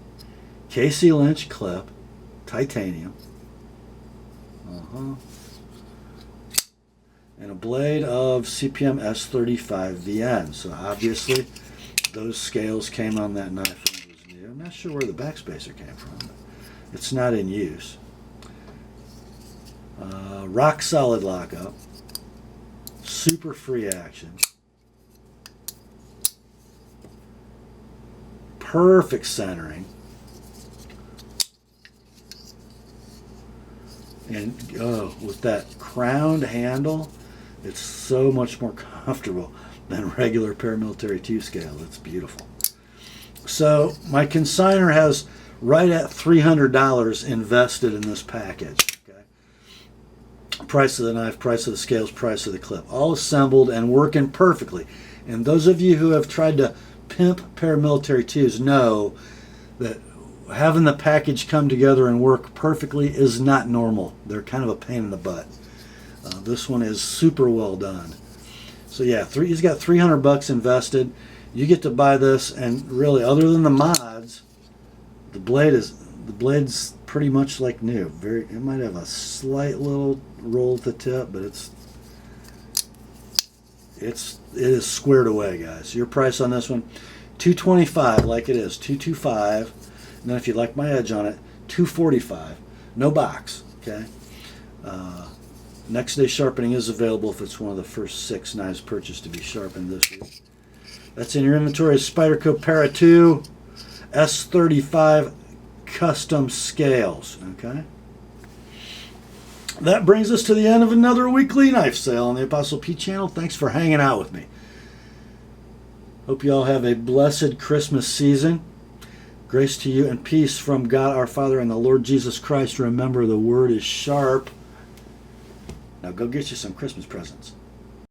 [SPEAKER 1] Casey Lynch clip, titanium. And a blade of CPM S35 VN. So obviously those scales came on that knife when it was new. I'm not sure where the backspacer came from, but it's not in use. Rock solid lockup. super free action. Perfect centering. And with that crowned handle, it's so much more comfortable than regular paramilitary 2 scale. It's beautiful. So my consignor has right at $300 invested in this package. Okay? Price of the knife, price of the scales, price of the clip. All assembled and working perfectly. And those of you who have tried to pimp paramilitary 2s know that having the package come together and work perfectly is not normal. They're kind of a pain in the butt. This one is super well done. So yeah, he's got $300 invested. You get to buy this, and really, other than the mods, the blade's pretty much like new. It might have a slight little roll at the tip, but it is squared away, guys. Your price on this one, $225, like it is, $225. And then if you like my edge on it, $245. No box. Okay. Next day sharpening is available if it's one of the first 6 knives purchased to be sharpened this week. That's in your inventory. Spyderco Para 2 S35 custom scales. Okay. That brings us to the end of another weekly knife sale on the Apostle P channel. Thanks for hanging out with me. Hope you all have a blessed Christmas season. Grace to you and peace from God our Father and the Lord Jesus Christ. Remember, the word is sharp. Now go get you some Christmas presents.